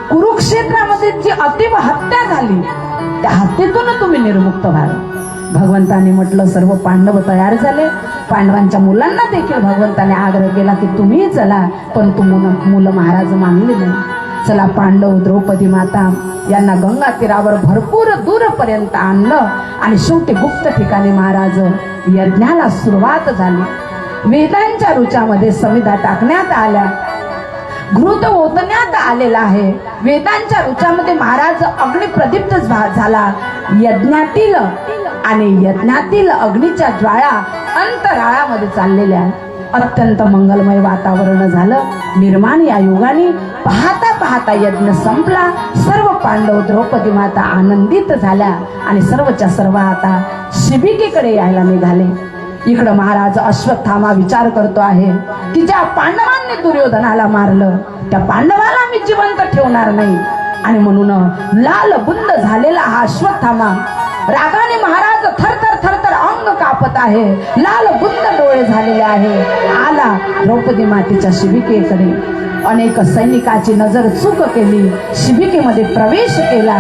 कुरुक्षेत्रामध्ये जी अतिव हत्या झाली, त्या हत्येतून तुम्ही निर्मुक्त व्हाल. भगवंताने म्हटलं, सर्व पांडव तयार झाले. पांडवांच्या मुलांना देखील भगवंताने आग्रह केला की तुम्ही चला, पण मुलं महाराज मानले नाही. चला, पांडव, द्रौपदी माता यांना गंगा तीरावर भरपूर दूरपर्यंत आणलं आणि शेवटी गुप्त ठिकाणी महाराज यज्ञाला सुरुवात झाली. वेदांच्या रुचामध्ये समिधा टाकण्यात आल्या, घृत ओतण्यात आलेला आहे. वेदांच्या रुचामध्ये महाराज अग्नी प्रदीप्त झाला. यज्ञातील अग्नीच्या ज्वाळा अंतराळामध्ये चाललेल्या. अत्यंत मंगलमय वातावरण झालं निर्माण या योगाने. पाहता पाहता यज्ञ संपला. सर्व पांडव, द्रौपदी माता आनंदित झाल्या आणि सर्वच्या सर्व आता शिबिकेकडे यायला निघाले. इकडं महाराज अश्वत्थामा विचार करतो आहे की ज्या पांडवांनी दुर्योधनाला मारलं त्या पांडवाला मी जिवंत ठेवणार नाही. आणि म्हणून लाल बुंद झालेला हा अश्वत्थामा रागाने महाराज थरथर थरथर अंग कापत आहे, लाल बुंद डोळे झालेले आहे. आला द्रौपदी मातेच्या शिबिकेकडे. अनेक सैनिकाची नजर चूक केली, शिबिकेमध्ये प्रवेश केला.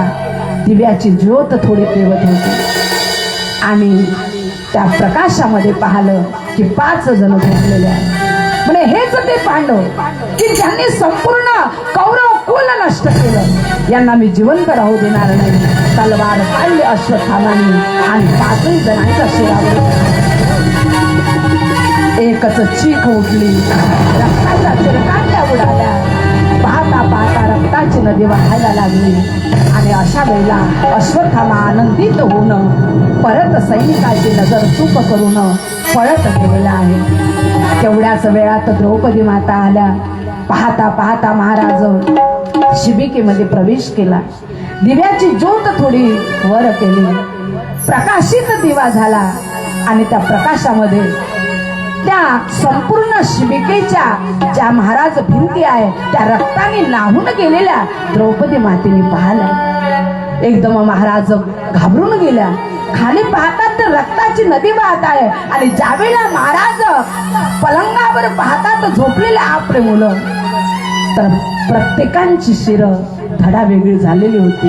दिव्याची ज्योत थोडी तेवत होती आणि त्या प्रकाशामध्ये पाहिलं की 5 जण झोपलेले आहेत. म्हणजे हेच ते पांडव की ज्यांनी संपूर्ण कौरव कुल नष्ट केलं, यांना मी जिवंत राहू देणार नाही. तलवार काढली अश्वत्थामाने आणि 5 जणांच्या शिरावर एकच चीख उठली. रक्ताच्या चिरकांड्या उडाल्या. पाहता पाहता रक्ताची नदी वाहायला लागली. आणि अशा वेळेला अश्वत्थामा आनंदित होऊन परत सैनिकाची नजर चूक करून पळत गेलेला आहे. तेवढ्याच वेळात द्रौपदी माता आल्या. पाहता पाहता महाराज शिबिकेमध्ये प्रवेश केला. दिव्याची ज्योत थोडी वर केली. प्रकाशित दिवा झाला आणि त्या प्रकाशामध्ये त्या संपूर्ण शिबिकेच्या ज्या महाराज भिंती आहे त्या रक्ताने न्हाऊन गेलेल्या द्रौपदी मातेने पाहिलं. एकदम महाराज घाबरून गेल्या. खाली पाहतात तर रक्ताची नदी वाहत आहे. आणि ज्यावेळेला महाराज पलंगावर पाहतात झोपलेले आपले मुलं, तर प्रत्येकांची शिर धडा वेगळी झालेली होती.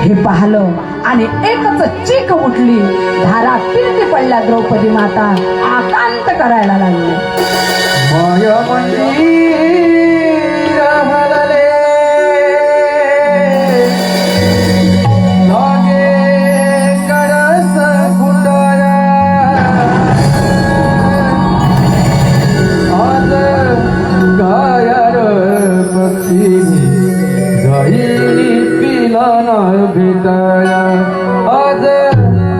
हे पाहिलं आणि एकच चीख उठली. धारा किती पडल्या. द्रौपदी माता आकांत करायला लागली. माया मंदिर हलले लागे करस फुटाया. आज गायर पक्षी जाई पिला ना भेटाया. आज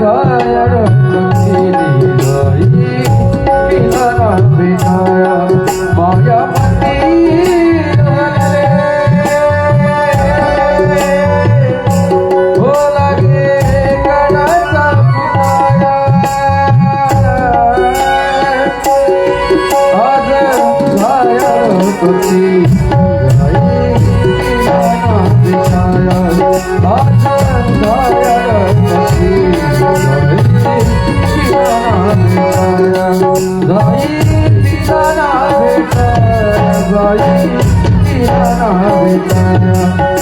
गायर पक्षी जाई पिला ना भेटाया. माया मंदिर पक्षी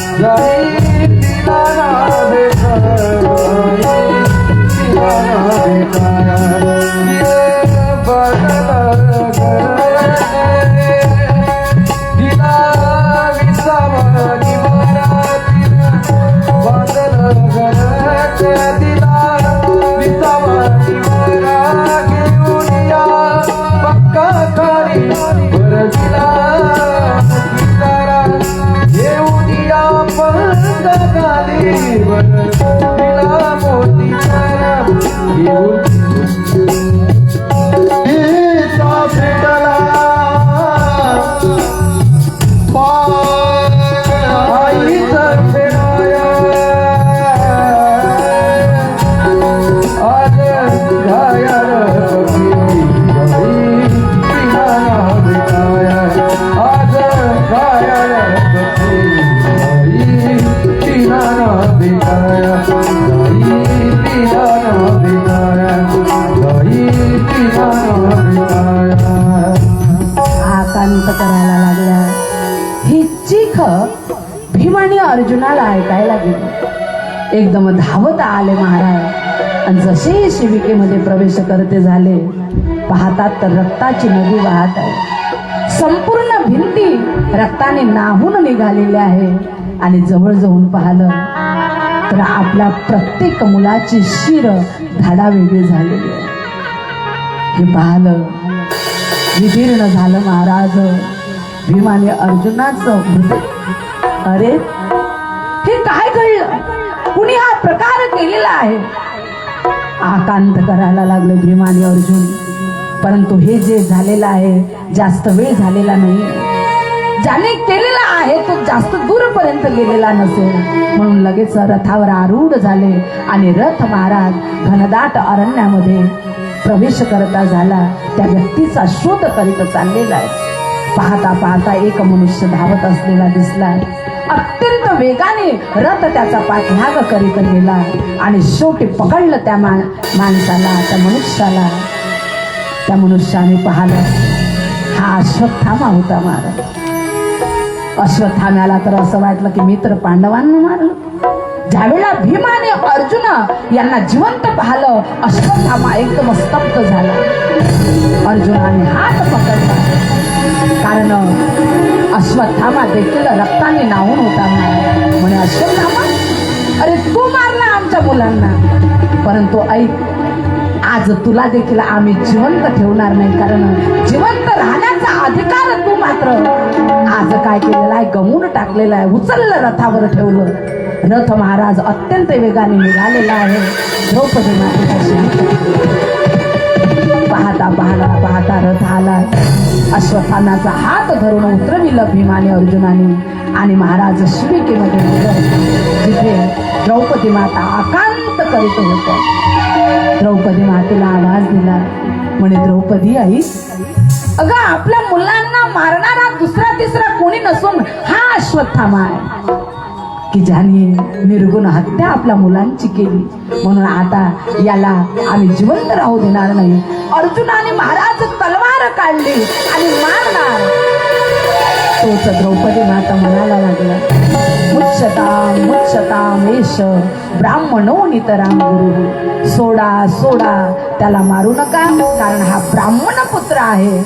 जाई पिलाना बिछाया आज घायल पक्षी जाई पिलाना बिछाया जाई पिलाना बिछाया जाई पिलाना बिछाया पिलाना बिछाया करायला लागल्या. ही चीख भीम आणि अर्जुनाला ऐकायला गेली. एकदम धावत आले महाराज आणि जसे शिबिकेमध्ये प्रवेश करते झाले पाहतात तर रक्ताची नदी वाहत आहे. संपूर्ण भिंती रक्ताने नाहून निघालेल्या आहे आणि जवळ जाऊन पाहिलं तर आपल्या प्रत्येक मुलाची शिर धाडावेगळी झालेली आहे. हे पाहिलं विदीर्ण झालं महाराज. भीमाने अर्जुनाचं हृदय, अरे हे काय घडलं, कुणी हा प्रकार केलेला आहे. आकांत करायला लागले भीमाने अर्जुन. परंतु हे जे झालेलं आहे जास्त वेळ झालेला नाही. ज्याने केलेला आहे तो जास्त दूरपर्यंत गेलेला नसेल म्हणून लगेच रथावर आरूढ झाले आणि रथ महाराज घनदाट अरण्यामध्ये प्रवेश करता झाला. त्या व्यक्तीचा शोध करीत चाललेला आहे. पाहता पाहता एक मनुष्य धावत असलेला दिसला. अत्यंत वेगाने रथ त्याचा पाठलाग करीत गेला आणि शेवटी पकडलं त्या माणसाला, त्या मनुष्याला. त्या मनुष्याने पाहिलं हा अश्वत्थामा होता महाराज. अश्वत्थाम्याला तर असं वाटलं की मित्र पांडवांना मारलं. ज्यावेळेला भीमाने अर्जुन यांना जिवंत पाहिलं अश्वत्थामा एकदम स्तब्ध झाला. अर्जुनाने हात पकडला कारण अश्वत्थामा देखील रक्ताने नाहून होता. म्हणे अश्वत्थामा, अरे तू मारला आमच्या मुलांना, परंतु ऐक आज तुला देखील आम्ही जिवंत ठेवणार नाही कारण जिवंत राहण्याचा अधिकार तू मात्र आज काय केलेला आहे, गमवून टाकलेला आहे. उचललं रथावर ठेवलं. रथ महाराज अत्यंत वेगाने निघालेला आहे. द्रौपदी मातेची पाहता पाहता पाहता रथ आला. अश्वत्थाम्याचा हात धरून उतरविलं भीमाने अर्जुनाने आणि महाराज शिबिकेमध्ये गेले जिथे द्रौपदी माता आकांत करीत होत्या. द्रौपदी मातेला आवाज दिला. म्हणे द्रौपदी आई, अगं आपल्या मुलांना मारणारा दुसरा तिसरा कोणी नसून हा अश्वत्थामा आहे की ज्याने निर्गुण हत्या आपल्या मुलांची केली. म्हणून आता याला आम्ही जिवंत राहू देणार नाही. अर्जुनाने महाराज तलवार काढली आणि मारणार. तोच द्रौपदी माता म्हणायला लागला, मुच्छताम मुच्छताम एष ब्राह्मणो नितराम गुरु. सोडा सोडा त्याला मारू नका कारण हा ब्राह्मण पुत्र आहे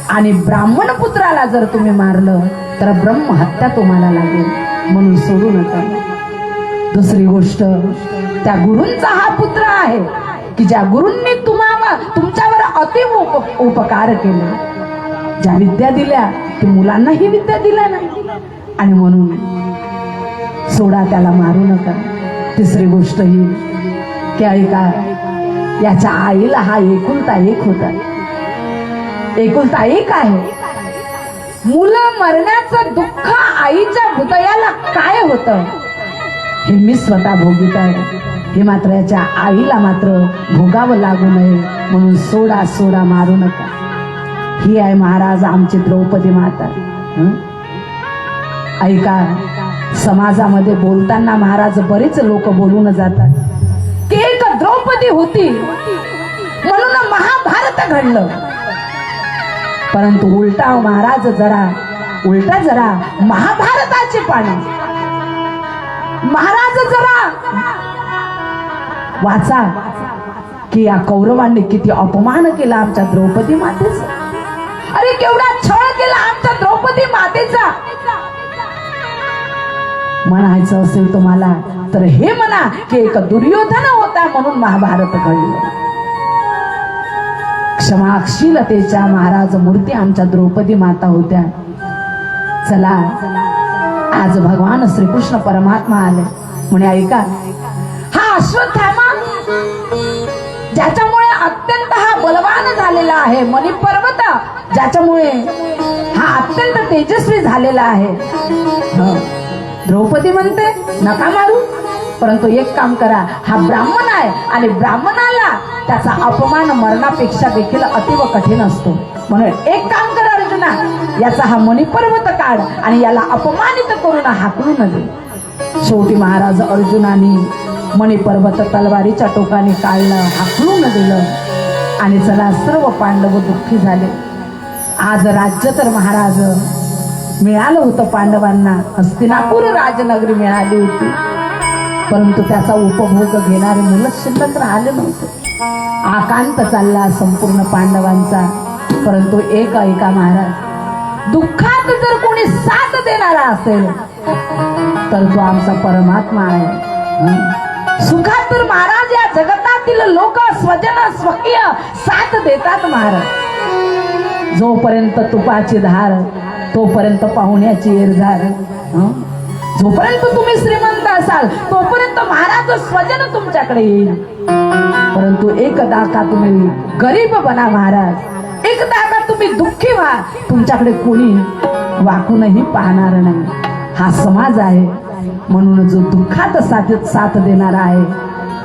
आणि ब्राह्मण पुत्राला जर तुम्ही मारलं तर ब्रह्महत्या तुम्हाला लागेल म्हणून सोडू नका. दुसरी गोष्ट, त्या गुरूंचा हा पुत्र आहे की ज्या गुरूंनी तुमच्यावर अति उपकार केले. ज्या विद्या दिल्या ती मुलांनाही विद्या दिल्या नाही आणि म्हणून सोडा त्याला मारू नका. तिसरी गोष्ट ही की ऐका, याच्या आईला हा एकुलता एक होता. एकुलता एक आहे. मुलं मरण्याचं दुःख आईच्या हृदयाला काय होतं हे मी स्वतः भोगीत आहे. हे मात्र याच्या आईला मात्र भोगावं लागू नये म्हणून सोडा सोडा मारू नका. ही आहे महाराज आमची द्रौपदी माता. हं? ऐका, समाजामध्ये बोलताना महाराज बरेच लोक बोलून जातात की एक द्रौपदी होती म्हणून महाभारत घडलं, परंतु उलटा जरा महाभारताची पानं महाराज जरा वाचा की या कौरवांनी किती अपमान केला आमच्या द्रौपदी मातेचा. अरे केवढा छळ केला आमच्या द्रौपदी मातेचा. म्हणायचं असेल तुम्हाला तर हे म्हणा की एक दुर्योधन होता म्हणून महाभारत घडलं. क्षमाशीलतेच्या महाराज मूर्ती आमच्या द्रौपदी माता होत्या. चला आज भगवान श्रीकृष्ण परमात्मा आले म्हणे ऐका, हा अश्वत्थामा ज्याच्यामुळे अत्यंत हा बलवान झालेला आहे, मणिपर्वत ज्याच्यामुळे हा अत्यंत तेजस्वी झालेला आहे. द्रौपदी म्हणते नका मारू, परंतु एक काम करा, हा ब्राह्मण आहे आणि ब्राह्मणाला त्याचा अपमान मरणापेक्षा देखील अतिव कठीण असतो. म्हणून एक काम करा अर्जुना, याचा हा मणिपर्वत काढ आणि याला अपमानित करून हाकलून दे. शेवटी महाराज अर्जुनाने मणिपर्वत तलवारीच्या टोकाने काढलं, हाकलून दिलं आणि चला सर्व पांडव दुःखी झाले. आज राज्य तर महाराज मिळालं होतं पांडवांना, हस्तिनापूर राजनगरी मिळाली होती, परंतु त्याचा उपभोग घेणारे मुलं शिल्लक राहिले नव्हते. आकांत चालला संपूर्ण पांडवांचा. परंतु एक ऐका महाराज, दुःखात जर कोणी साथ देणारा असेल तर तो आमचा परमात्मा आहे. सुखात तर महाराज या जगतातील लोक स्वजन स्वकीय साथ देतात महाराज. जोपर्यंत तुपाची धार तोपर्यंत पाहुण्याची एरझार. जोपर्यंत तुम्ही श्रीमंत असाल तोपर्यंत महाराज स्वजन तुमच्याकडे येईल, परंतु एकदा का तुम्ही गरीब बना महाराज, एकदा का तुम्ही दुःखी व्हा, तुमच्याकडे कोणी वाकूनही पाहणार नाही. हा समाज आहे. म्हणून जो दुःखात साथ देणारा आहे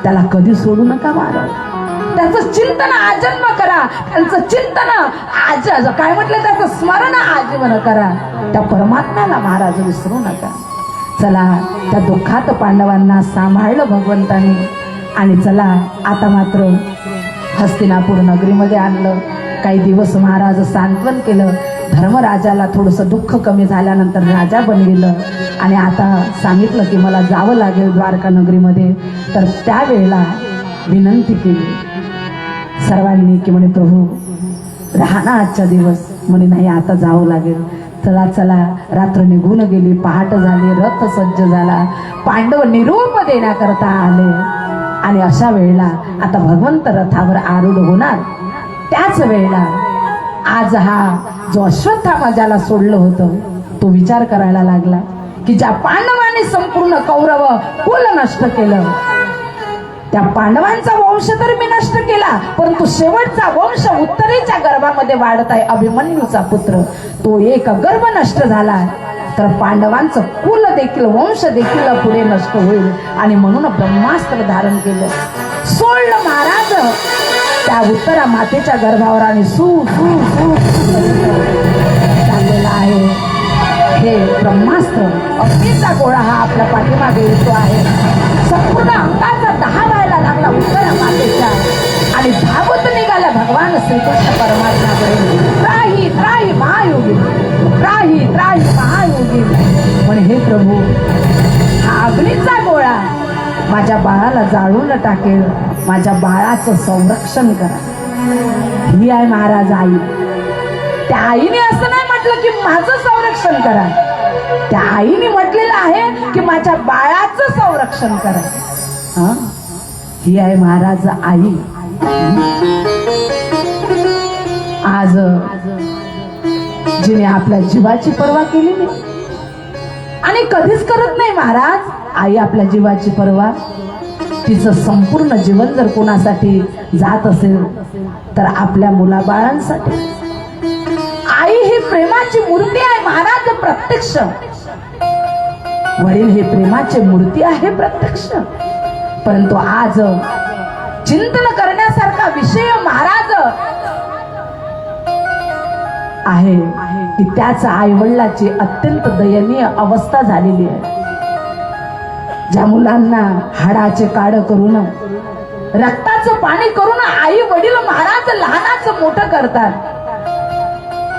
त्याला कधी सोडू नका महाराज. त्याचं चिंतन आजन्म करा, त्यांचं चिंतन आज काय म्हटलं, त्याचं स्मरण आजीवन करा. त्या परमात्म्याला महाराज विसरू नका. चला त्या दुःखात पांडवांना सांभाळलं भगवंताने आणि चला आता मात्र हस्तिनापूर नगरीमध्ये आणलं. काही दिवस महाराज सांत्वन केलं. धर्मराजाला थोडंसं दुःख कमी झाल्यानंतर राजा बनविलं आणि आता सांगितलं की मला जावं लागेल द्वारका नगरीमध्ये. तर त्यावेळेला विनंती केली सर्वांनी की म्हणे प्रभू राहणार आजचा दिवस. म्हणे नाही आता जावं लागेल. चला चला रात्र निघून गेली, पहाट झाली, रथ सज्ज झाला, पांडव निरोप देण्याकरता आले आणि अशा वेळेला आता भगवंत रथावर आरूढ होणार. त्याच वेळेला आज हा जो अश्वत्थामा ज्याला सोडलं होतं तो विचार करायला लागला की ज्या पांडवांनी संपूर्ण कौरव कुल नष्ट केलं, त्या पांडवांचा वंश तर मी नष्ट केला, परंतु शेवटचा वंश उत्तरेच्या गर्भामध्ये वाढत आहे अभिमन्यूचा पुत्र, तो एक गर्भ नष्ट झाला तर पांडवांचं कुल देखील वंश देखील पुढे नष्ट होईल. आणि म्हणून ब्रह्मास्त्र धारण केलं, सोडलं महाराज त्या उत्तरा मातेच्या गर्भावर आणि सू सू सू चाललेला आहे. हे ब्रह्मास्त्र अग्नीचा गोळा हा आपल्या पाठीमागे येतो आहे. संपूर्ण अंगाचा 10 व्हायला लागला उत्तरा मातेच्या आणि धावत निघाला भगवान श्रीकृष्ण परमात्म्याकडे. त्राही त्राही महायोगी, त्राही त्राही महायोगी. पण हे प्रभू, हा अग्नीचा गोळा माझ्या बाळाला जाळून टाकेल, माझ्या बाळाचं संरक्षण करा. ही आहे महाराज आई. त्या आईने असं नाही म्हटलं की माझं संरक्षण करा, त्या आईने म्हटलेलं आहे की माझ्या बाळाचं संरक्षण करा. ही आहे महाराज आई. आज जिने आपल्या जीवाची पर्वा केली नाही आणि कधीच करत नाही महाराज, आई आपल्या जीवाची पर्वा. तिचं संपूर्ण जीवन जर कोणासाठी जात असेल तर आपल्या मुलाबाळांसाठी. आई ही प्रेमाची मूर्ती आहे महाराज प्रत्यक्ष. वडील हे प्रेमाची मूर्ती आहे प्रत्यक्ष. परंतु आज चिंतन करण्यासारखा विषय महाराज आहे की त्याच आईवडिलाची अत्यंत दयनीय अवस्था झालेली आहे. ज्या मुलांना हाडाचे काढ करून रक्ताचं पाणी करून आई वडील महाराज लहानाचं मोठं करतात,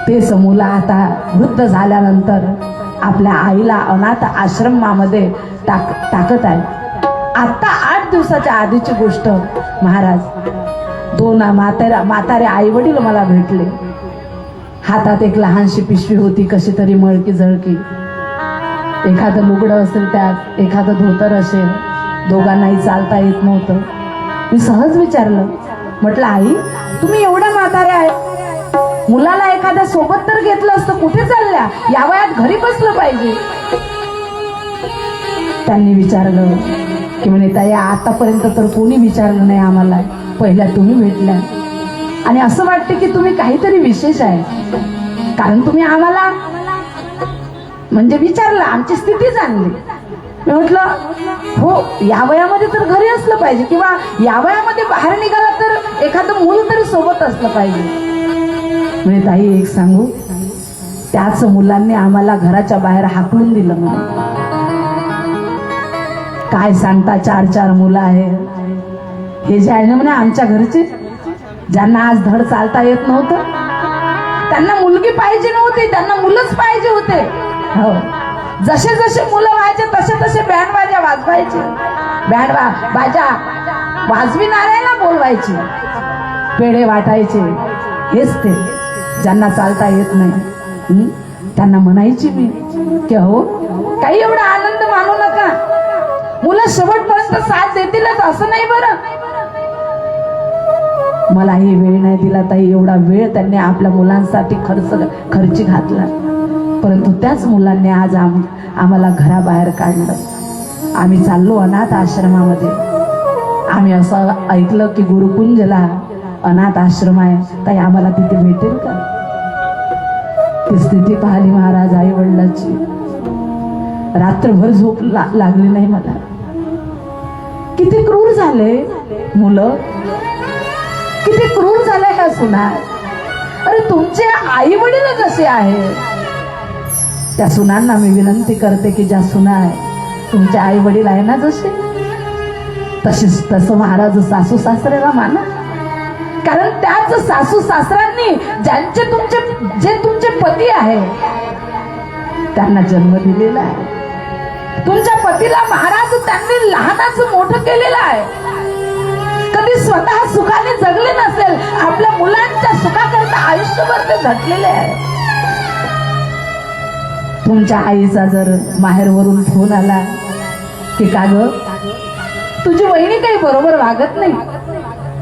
तेच मुलं आता वृद्ध झाल्यानंतर आपल्या आईला अनाथ आश्रमामध्ये टाकत आहे. आता 8 दिवसाच्या आधीची गोष्ट महाराज, 2 म्हातारे आई वडील मला भेटले. हातात एक लहानशी पिशवी होती, कशी तरी मळकी झळकी, एखादं लुगडं असेल त्यात, एखादं धोतर असेल. दोघांनाही चालता येत नव्हतं. मी सहज विचारलं, म्हटलं आई तुम्ही एवढ्या म्हाताऱ्या आहे, मुलाला एखाद्या सोबत तर घेतलं असतं, कुठे चालल्या, या वयात घरी बसलं पाहिजे. त्यांनी विचारलं की म्हणे ताई आतापर्यंत तर कोणी विचारलं नाही आम्हाला, पहिल्या तुम्ही भेटल्या आणि असं वाटतं की तुम्ही काहीतरी विशेष आहे, कारण तुम्ही आम्हाला म्हणजे विचारलं, आमची स्थिती जाणली. मी म्हटलं हो, या वयामध्ये तर घरी असलं पाहिजे, किंवा या वयामध्ये बाहेर निघाला तर एखादं मूल तरी सोबत असलं पाहिजे. म्हणजे ताई एक सांगू, त्याच मुलांनी आम्हाला घराच्या बाहेर हाकलून दिलं. म्हणे काय सांगता, 4 मुलं आहेत. हे जे आहे ना म्हणे आमच्या घरचे, ज्यांना आज धड चालता येत नव्हतं, त्यांना मुलगी पाहिजे नव्हती, त्यांना मुलंच पाहिजे होते. हो, जसे जसे मुलं व्हायचे तसे तसे बँड बाजा वाजवायचे, बाजा वाजविणाऱ्याला बोलवायचे, पेढे वाटायचे. हेच ते ज्यांना चालता येत नाही त्यांना म्हणायची मी की हो काही एवढा आनंद मानू नका, मुलं शेवटपर्यंत साथ देतीलच असं नाही बरं. मलाही वेळ नाही दिला ताई, एवढा वेळ त्यांनी आपल्या मुलांसाठी खर्ची घातला, परंतु त्याच मुलांनी आज आम्हाला घराबाहेर काढलं. आम्ही चाललो अनाथ आश्रमामध्ये. आम्ही असं ऐकलं की गुरुकुंजला अनाथ आश्रम आहे, ताई आम्हाला तिथे भेटेल का? ती स्थिती पाहिली महाराज आई वडिलांची. रात्रभर झोप लागली नाही मला. किती क्रूर झाले मुलं, किती क्रूर झाले ह्या सुना. अरे तुमचे आई वडील जसे आहेत, त्या सुनांना मी विनंती करते की ज्या सुना आहे तुमचे आई वडील आहे ना जसे, तसं महाराज सासू सासऱ्याला माना. कारण त्याच सासू सासऱ्यांनी जे तुमचे पती आहे त्यांना जन्म दिलेला आहे. तुमच्या पतीला महाराज त्यांनी लहानाचं मोठं केलेलं आहे. कधी स्वतः सुखाने जगले नसेल, आपल्या मुलांच्या सुखाकरता आयुष्यभर ते झटलेले आहे. तुमच्या आईचा जर माहेरवरून फोन आला की का ग तुझी वहिनी काही बरोबर वागत नाही,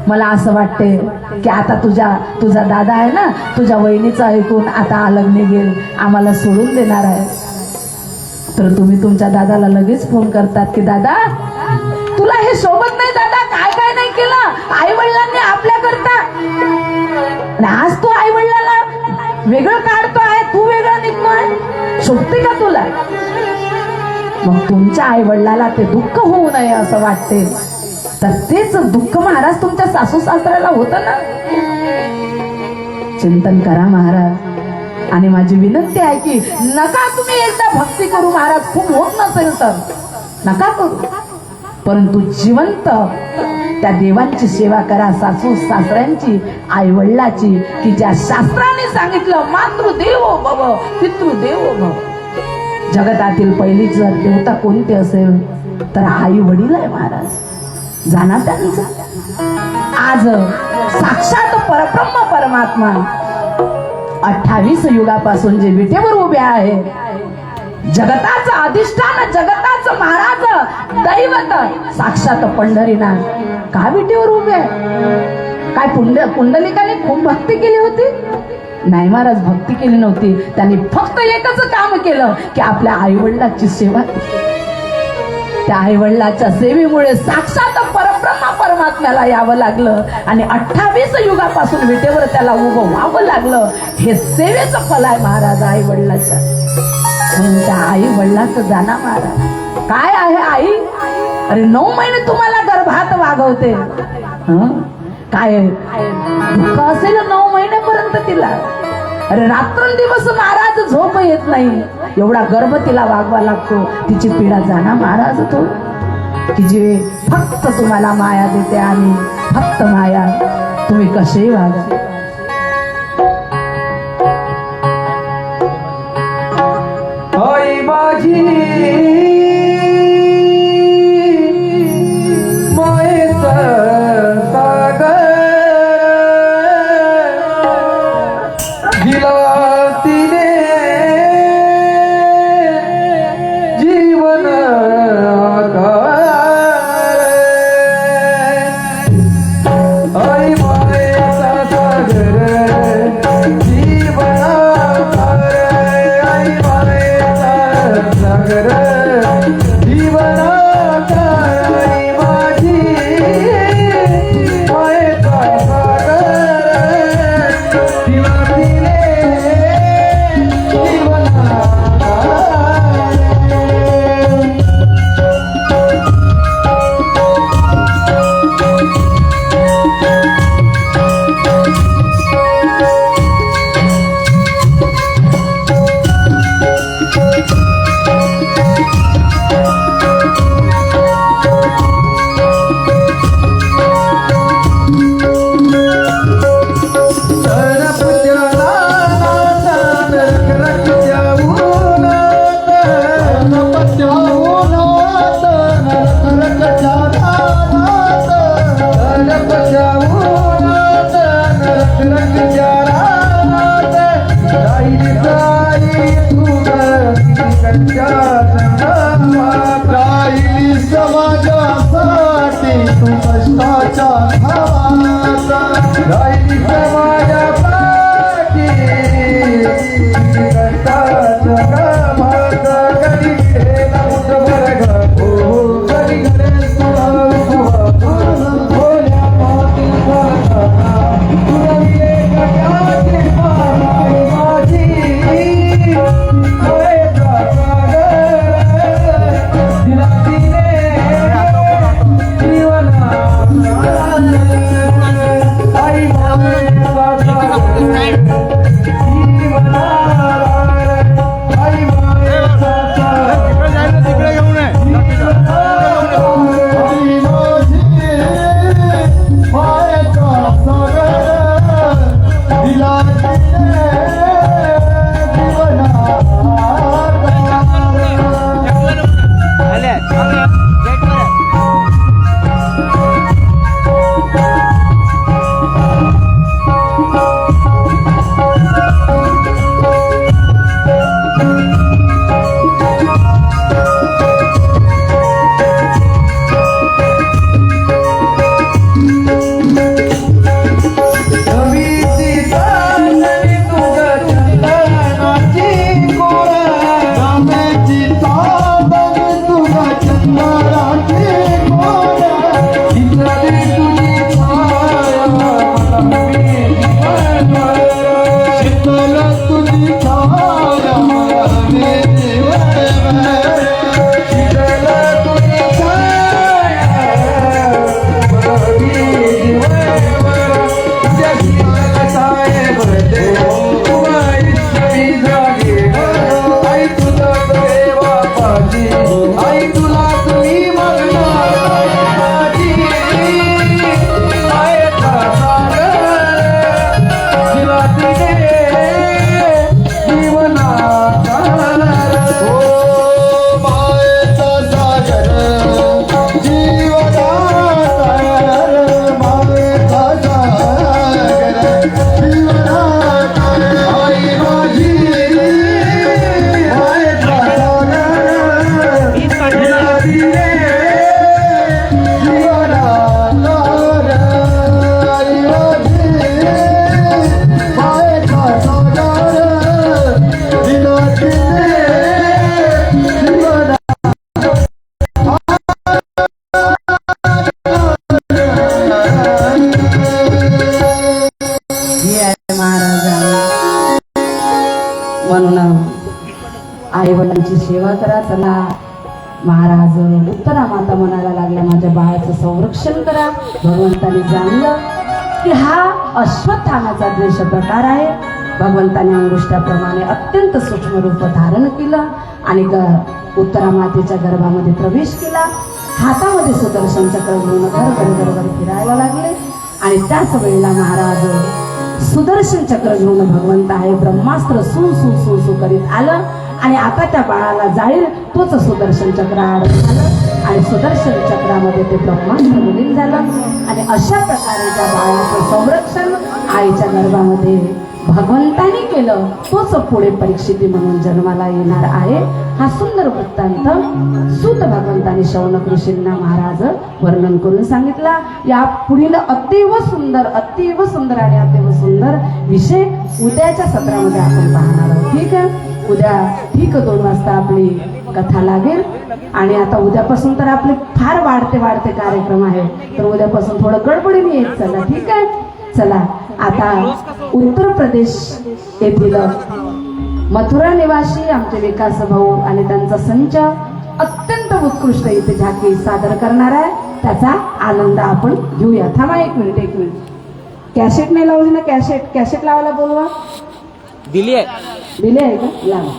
मला असं वाटते की आता तुझा दादा आहे ना, तुझ्या वहिनीचं ऐकून आता अलग निघेल, आम्हाला सोडून देणार आहे, तर तुम्ही तुमच्या दादाला लगेच फोन करतात की दादा तुला हे सोबत नाही, दादा काय काय नाही केलं आई वडिलांनी आपल्या करता, आज तू आई वडिलाला वेगळं काढतो आहे, तू वेगळं निघतोय, शोभते का तुला? मग तुमच्या आई वडिलाला ते दुःख होऊ नये असं वाटते, तर तेच दुःख महाराज तुमच्या सासू सासऱ्याला होतं ना. चिंतन करा महाराज. आणि माझी विनंती आहे की नका तुम्ही एकदा भक्ती करू महाराज, खूप होत नसेल तर नका करू, परंतु जिवंत त्या देवांची सेवा करा, सासू सासऱ्यांची, आई वडिलाची, की ज्या शास्त्राने सांगितलं मातृदेवो भव पितृदेवो भव. जगतातील पहिली जर देवता कोणती असेल तर आई वडील आहे महाराज. जाणा त्यांचं. आज साक्षात परब्रह्म परमात्मा 28 युगापासून जे विटेवर उभे आहे, जगताचं अधिष्ठान, जगताचं महाराज, दैवत साक्षात पंढरीनाथ का विटेवर उभे आहे? काय पुंडलिकाने खूप भक्ती केली होती? नाही महाराज, भक्ती केली नव्हती. त्यांनी फक्त एकच काम केलं की आपल्या आई वडिलांची सेवा केली. त्या आई वडिलांच्या सेवेमुळे साक्षात परब्रह्म परमात्म्याला यावं लागलं आणि 28 युगापासून विटेवर त्याला उभं व्हावं लागलं. हे सेवेचं फल आहे महाराज आई वडिलांच्या. त्या आई वडिलांचं जाणा महाराज. काय आहे आई? अरे 9 महिने तुम्हाला गर्भात वागवते. काय दुःख असेल 9 महिन्यापर्यंत तिला. अरे रात्रंदिवस महाराज झोप येत नाही, एवढा गर्भ तिला वागवा लागतो. तिची पीडा जाणा महाराज तो, की जे फक्त तुम्हाला माया देते आणि फक्त माया, तुम्ही कसेही वागा. आई माझी मायेचा सागर दिला तिने जीवन आकार. आई मायेचा सागर जीवन आकार. आई मायेचा सागर जीवन आकार. आई माझी मायेचा सागर दिला तिने जीवन आकार. समाजासाठी तू कष्टाच्या भावाचा राहिली समाजासाठी कष्टाच्या भावाचा. कधी गेला मुठभर गो, कधी घडे तुला बोल्या माती तुला विवेक माझी मायेचा सागर दिला तिने जीवन आकार. आई मायेचा सागर जीवन आकार. आई मायेचा सागर तिकडे घेऊन आहे. आई वडिलांची सेवा करा. चला महाराज उत्तरा माता म्हणायला लागल्या, माझ्या बाळाचं संरक्षण करा. भगवंताने जाणलं की हा अश्वत्थामाचा द्वेष प्रकार आहे. भगवंताने अंगुष्ठाप्रमाणे अत्यंत सूक्ष्म रूप धारण केलं आणि उत्तरा मातेच्या गर्भामध्ये प्रवेश केला. हातामध्ये सुदर्शन चक्र घेऊन घर फिरायला लागले आणि त्याच वेळेला महाराज सुदर्शन चक्र घेऊन भगवंत आहे ब्रह्मास्त्र सु सु सु सु करीत आलं आणि आता त्या बाळाला जाईल तोच सुदर्शन चक्र आड झालं आणि सुदर्शन चक्रामध्ये ते ब्रह्मास्त्र विलीन झालं आणि अशा प्रकारे त्या बाळाचं संरक्षण आईच्या गर्भामध्ये भगवंतानी केलं. तोच पुढे परीक्षिती म्हणून जन्माला येणार आहे. हा सुंदर वृत्तांत सूत भगवंतानी शौनक ऋषींना महाराज वर्णन करून सांगितला. या पुढील अतीव सुंदर आणि अतीव सुंदर विषय उद्याच्या सत्रामध्ये आपण पाहणार आहोत. ठीक आहे, उद्या ठीक 2 वाजता आपली कथा लागेल आणि आता उद्यापासून तर आपले फार वाढते कार्यक्रम आहे, तर उद्यापासून थोडं गडबडीने येत चला. ठीक आहे, चला आता उत्तर प्रदेश येथील मथुरा निवासी आमचे विकास भाऊ आणि त्यांचा संच अत्यंत उत्कृष्ट इथे झाकी सादर करणार आहे. त्याचा आनंद आपण घेऊया. थांबा एक मिनिट. कॅसेट नाही लावली ना? कॅसेट लावायला बोलवा. दिली आहे का? लावा.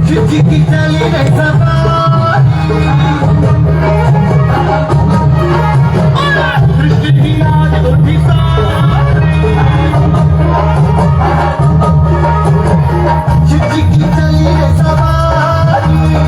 चिकी चली रे सवारी दृष्टि आज उठी चिकी चली रे सवारी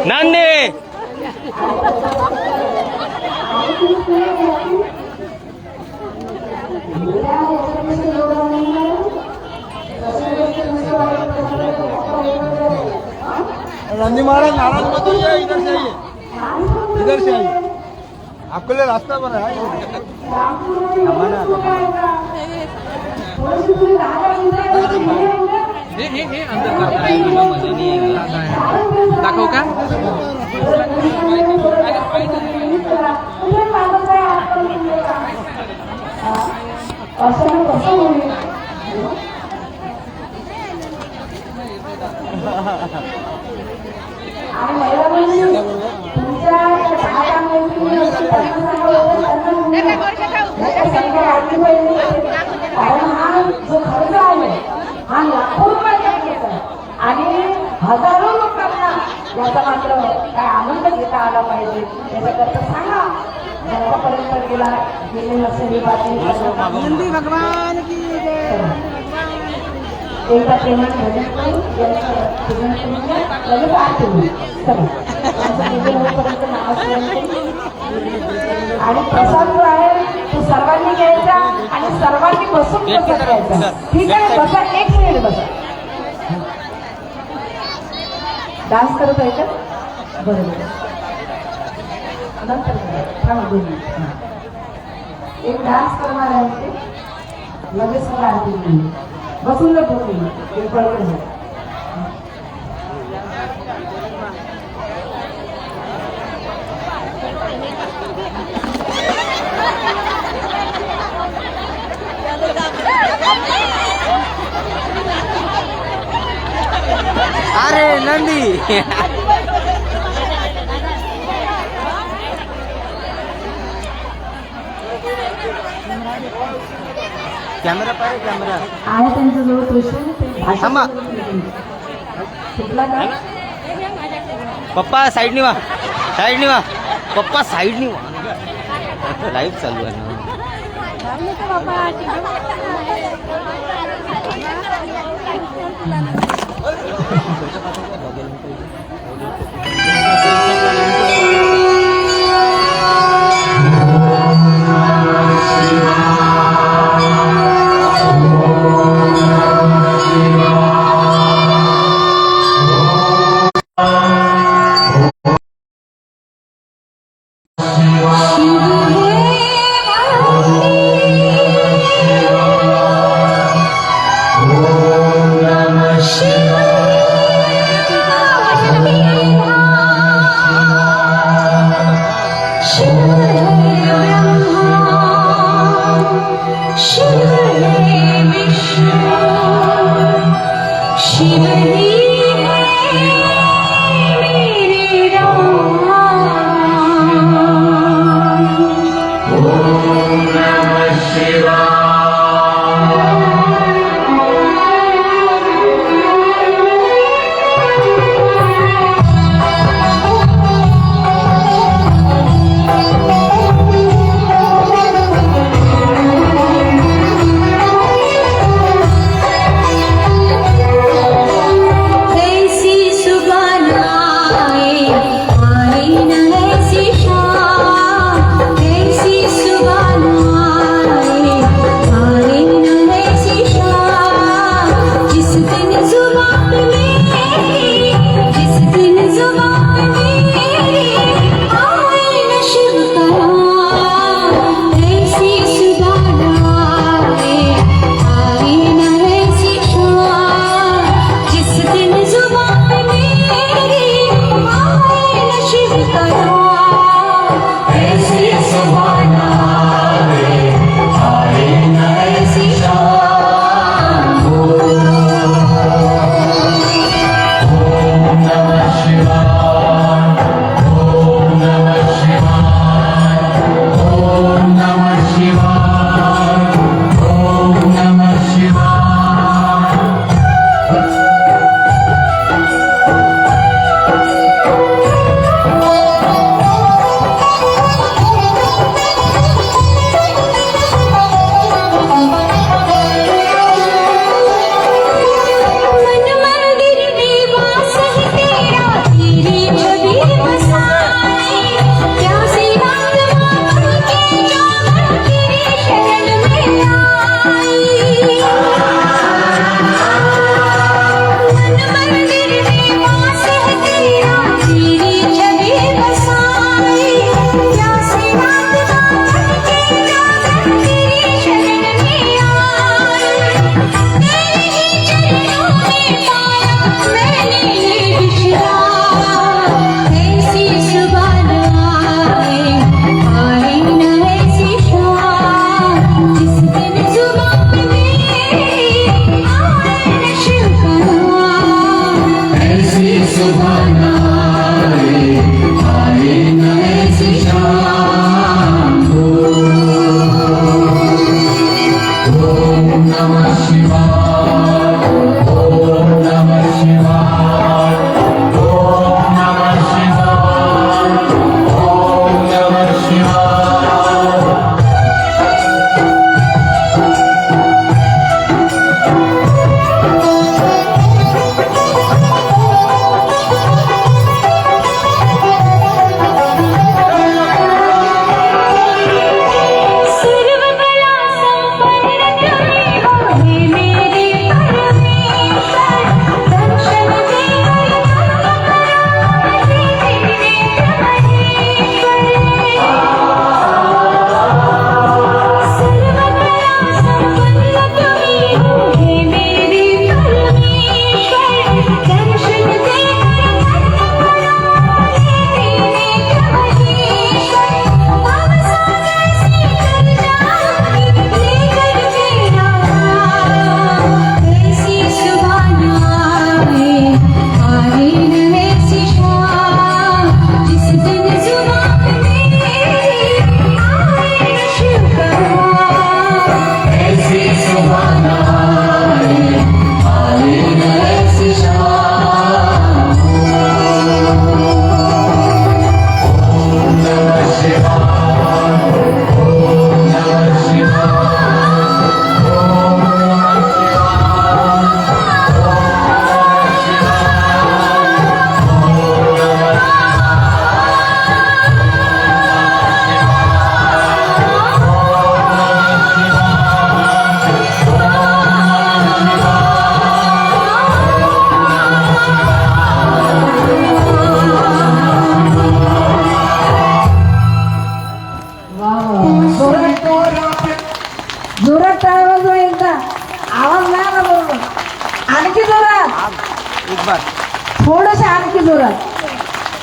नांदे नंदी महाराज नाराज मत होइए, इधर से आइए, इधर से आइए, आपके लिए रास्ता बना है। दाखव का आणि हजारो लोकांना याचा मात्र काय आनंद घेता आला पाहिजे याच्याकरता सांगा जनतापर्यंत गेले नसेल नंदी भगवान की एकदा प्रेमाने भजन करू पूजन करून लगेच आरती होईल सगळं पूजन होईपर्यंत नामस्मरण करू आणि प्रसाद जो आहे तो सर्वांनी घ्यायचा आणि सर्वांनी बसून प्रसाद घ्यायचा ठीक आहे बसा एक मिनिट बसा डान्स करत आहे का बरोबर नंतर एक डान्स करणार आहे ते लगेच मला आरती घेऊन बसून जा तुम्ही एक बरोबर अरे नंदी कॅमेरा पाहिजे कॅमेरा आहे त्यांच्याजवळ त्रिशूल थांबा. शिकला का पप्पा साईडनी वा साईडनी वा पप्पा साईडनी वा लाईव्ह चालू आहे ना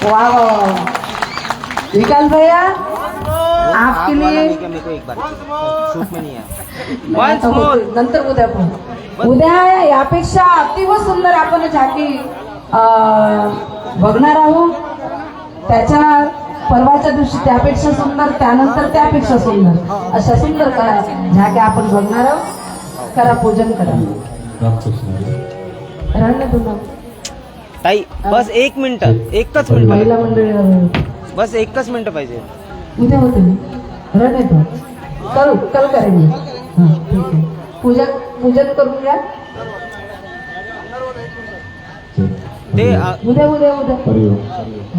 वाह वाह वाह विकास भैया आपके लिए मेरे को एक बार शूट में नहीं है नाही, आता होते. नंतर उद्या पण उद्या यापेक्षा अतिव सुंदर आपण झाकी बघणार आहोत. त्याच्या परवाच्या दिवशी त्यापेक्षा सुंदर, त्यानंतर त्यापेक्षा सुंदर अशा सुंदर झाक्या आपण बघणार आहोत. करा पूजन करा. राहिलं तुला ताई बस 1 मिनिट, एकच मिनिट, महिला मंडळी बस एकच मिनिट पाहिजे. उद्या होते रन येतो. कल करेंगे. हाँ ठीक है. पूजन करून घ्या. ते उद्या उद्या उद्या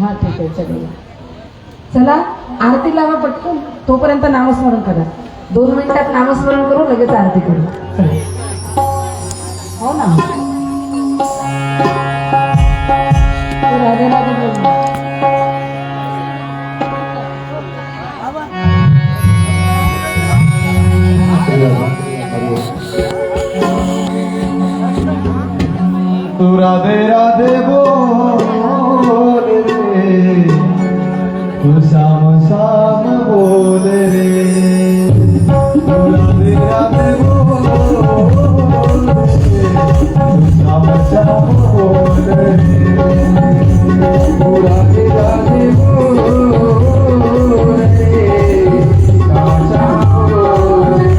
हा ठीक आहे. चला चला आरती लावा पटकन. तोपर्यंत नामस्मरण करा. 2 मिनिटात नामस्मरण करू, लगेच आरती करू. चला. हो ना. राधे राधे बोल. तू राधे राधे बोल रे, तू श्याम श्याम बोल रे. तू राधे राधे बोल रे, तू श्याम श्याम बोल रे. तू राधे राधे बोल रे, श्याम श्याम बोल रे.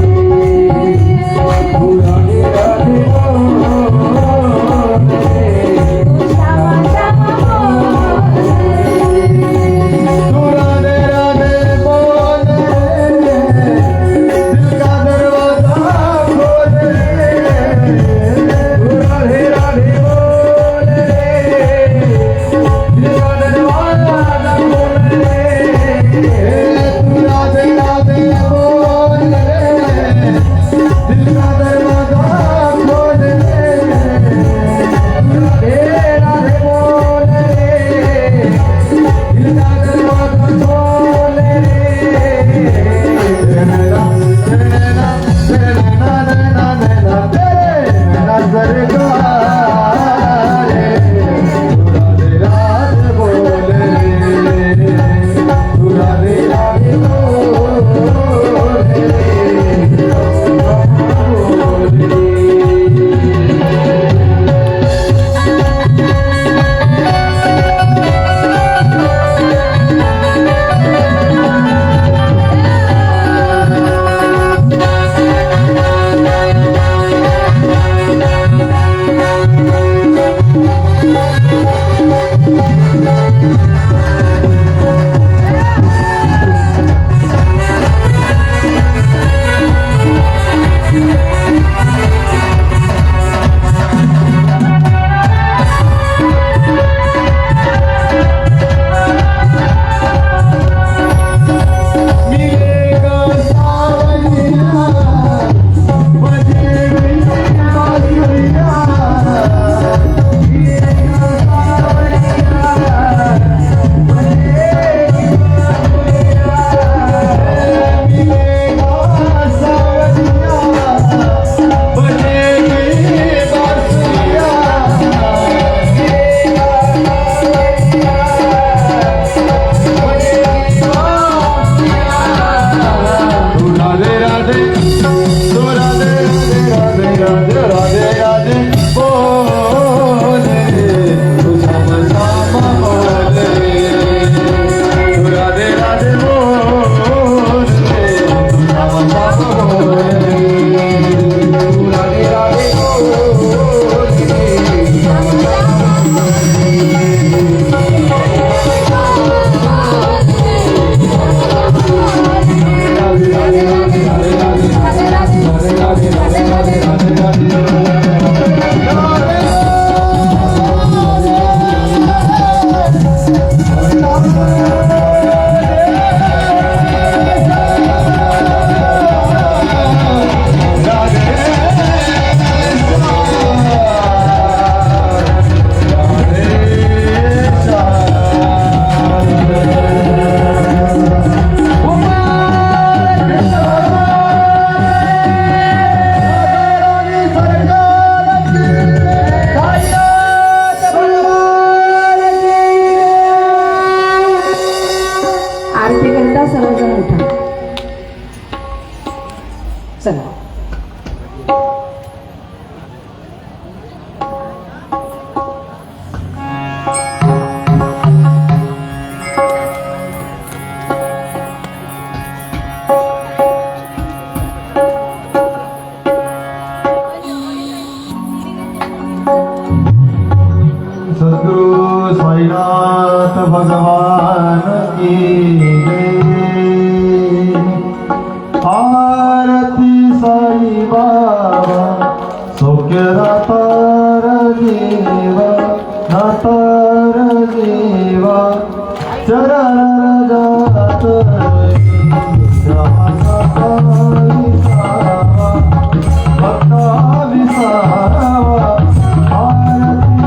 तू राधे राधे बोल चला. सद्गुरु साईनाथ भगवान की जय. आरती साई बाबा सौख्य नातार देवा नातार देवा चरण जात भक्ता विसावा. आरती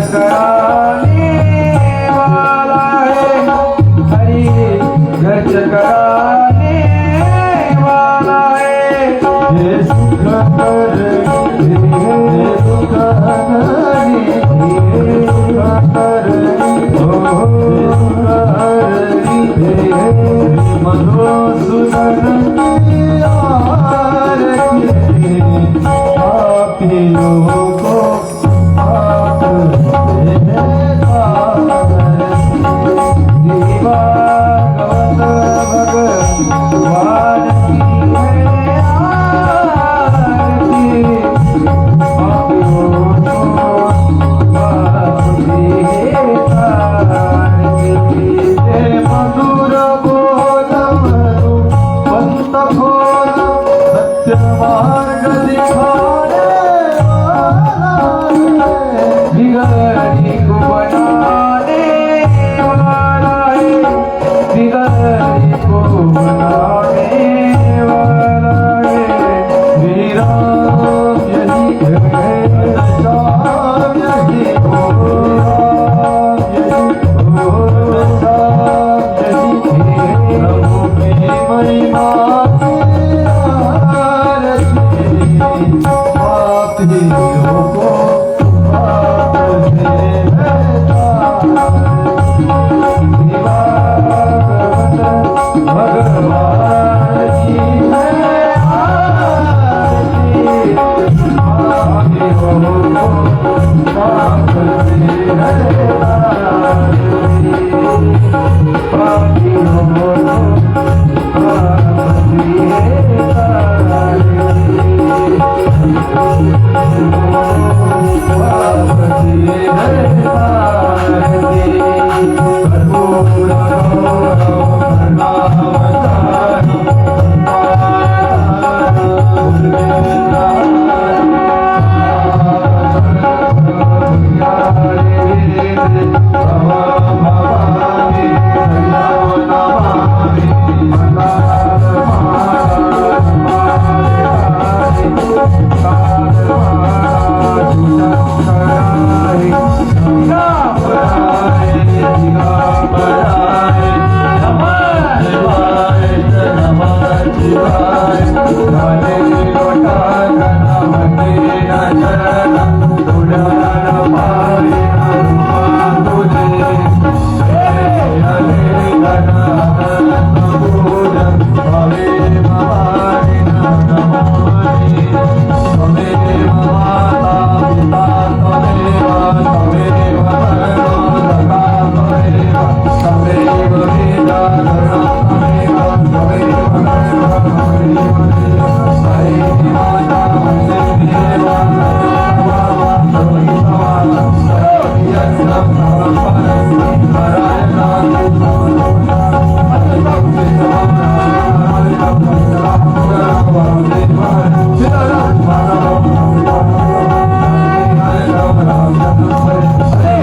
कराने वाला है हरि गज कराने वाला है ये सुख कर ये सुख कर ये सुख कर मधुसूदन को आप दिवागत भगवान की है आरती मधुर बोल पंत खोल सत्य मार्ग दिखाने बिगड़ी को बनाने वाला है बिगड़ी को बनाने वाला है विराम यही है राम यही हो राम यही हो राम यही है प्रभु की महिमा की आरती पापियों को भगवान की है आरती पापियों को पाप से पापियों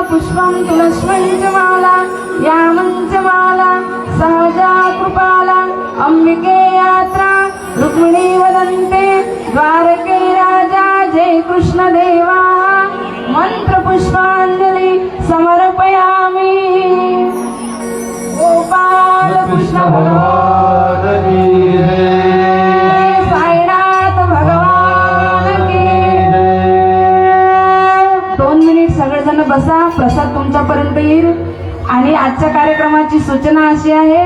पुष्पं तुलस्मञ्चमाला या मञ्चमाला सहजा कृपाला अंबिके यात्रा रुक्मिणी वदन्ते द्वारके राजा जय कृष्ण देवा मंत्र पुष्पांजलि समर्पयामि गोपाल कृष्ण भगवान की जय साईनाथ भगवान की जय 2 मिनिट सगळेजण बसा प्रसाद तुमच्यापर्यंत येईल आणि आजच्या कार्यक्रमाची सूचना अशी आहे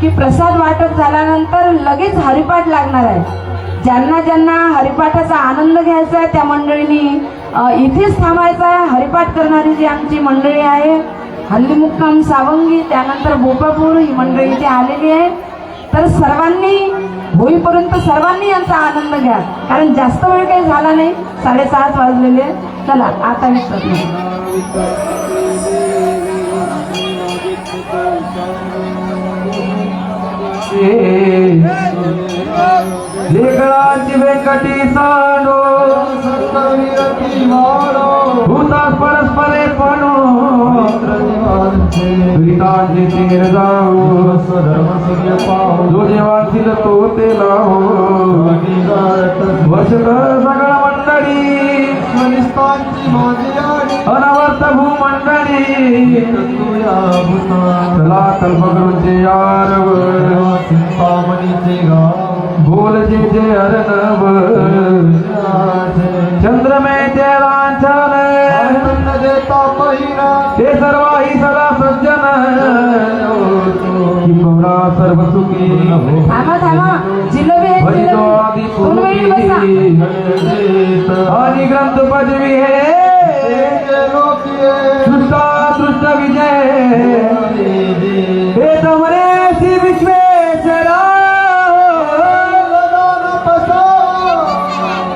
की प्रसाद वाटप झाल्यानंतर लगेच हरिपाठ लागणार आहे ज्यांना ज्यांना हरिपाठाचा आनंद घ्यायचा आहे त्या मंडळींनी इथेच थांबायचं आहे हरिपाठ करणारी जी आमची मंडळी आहे हल्ली मुक्काम सावंगी त्यानंतर बोपापूर ही मंडळी इथे आलेली आहे तर सर्वांनी होईपर्यंत सर्वांनी यांचा आनंद घ्या, कारण जास्त वेळ काही झाला नाही, 7:30 वाजलेले. चला आता विसरत नाही. लेकराची वेंकटी सांडो भूतास परस्परे पणो गीतांचे तीर जाऊ जो जेवातील तो ते लाहो वशक सगळा मंडळी अनवर्त भूमंडळी चला कल्पगुरूंचे यारव चिंतामणीचे गाव बोल जे जे अर्णव चंद्रमेचे लांछन देता पहिरा ते सर्वाही सदा सज्जन किंबहुना सर्व सुखी थांबा थांबा, जिलेबी आहे, भजितो आदि जिलेबी. दोन वेळी बसा. आणि ग्रंथ पदवी हे दृष्टा दृष्ट विजय हे तमरेसी विश्वेश्वरा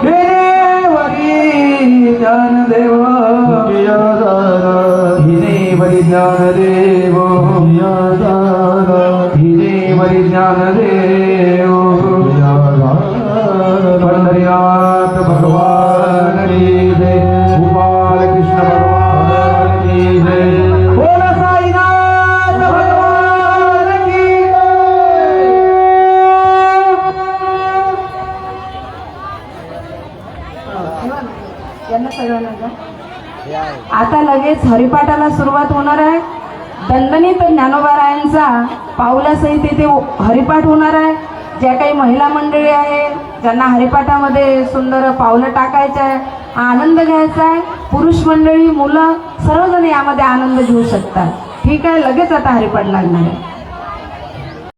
हे वरी ज्ञानदेव हिने वरी ज्ञानदेव हिने वरी ज्ञानदेव पंढरीनाथ भगवान की जय गोपाल कृष्ण भगवान की जय बोल साईनाथ भगवान की जय. यांना सगळ्यांना द्या. आता लगेच हरिपाठाला सुरुवात होणार आहे. दंडनीत ज्ञानोबारायांचा पाऊलासहित इथे हरिपाठ होणार आहे. ज्या काही महिला मंडळी आहे, ज्यांना हरिपाठामध्ये सुंदर पावलं टाकायचं आहे, आनंद घ्यायचा आहे, पुरुष मंडळी, मुलं सर्वजण यामध्ये आनंद घेऊ शकतात. ठीक आहे, लगेच आता हरिपाठ लागणार आहे.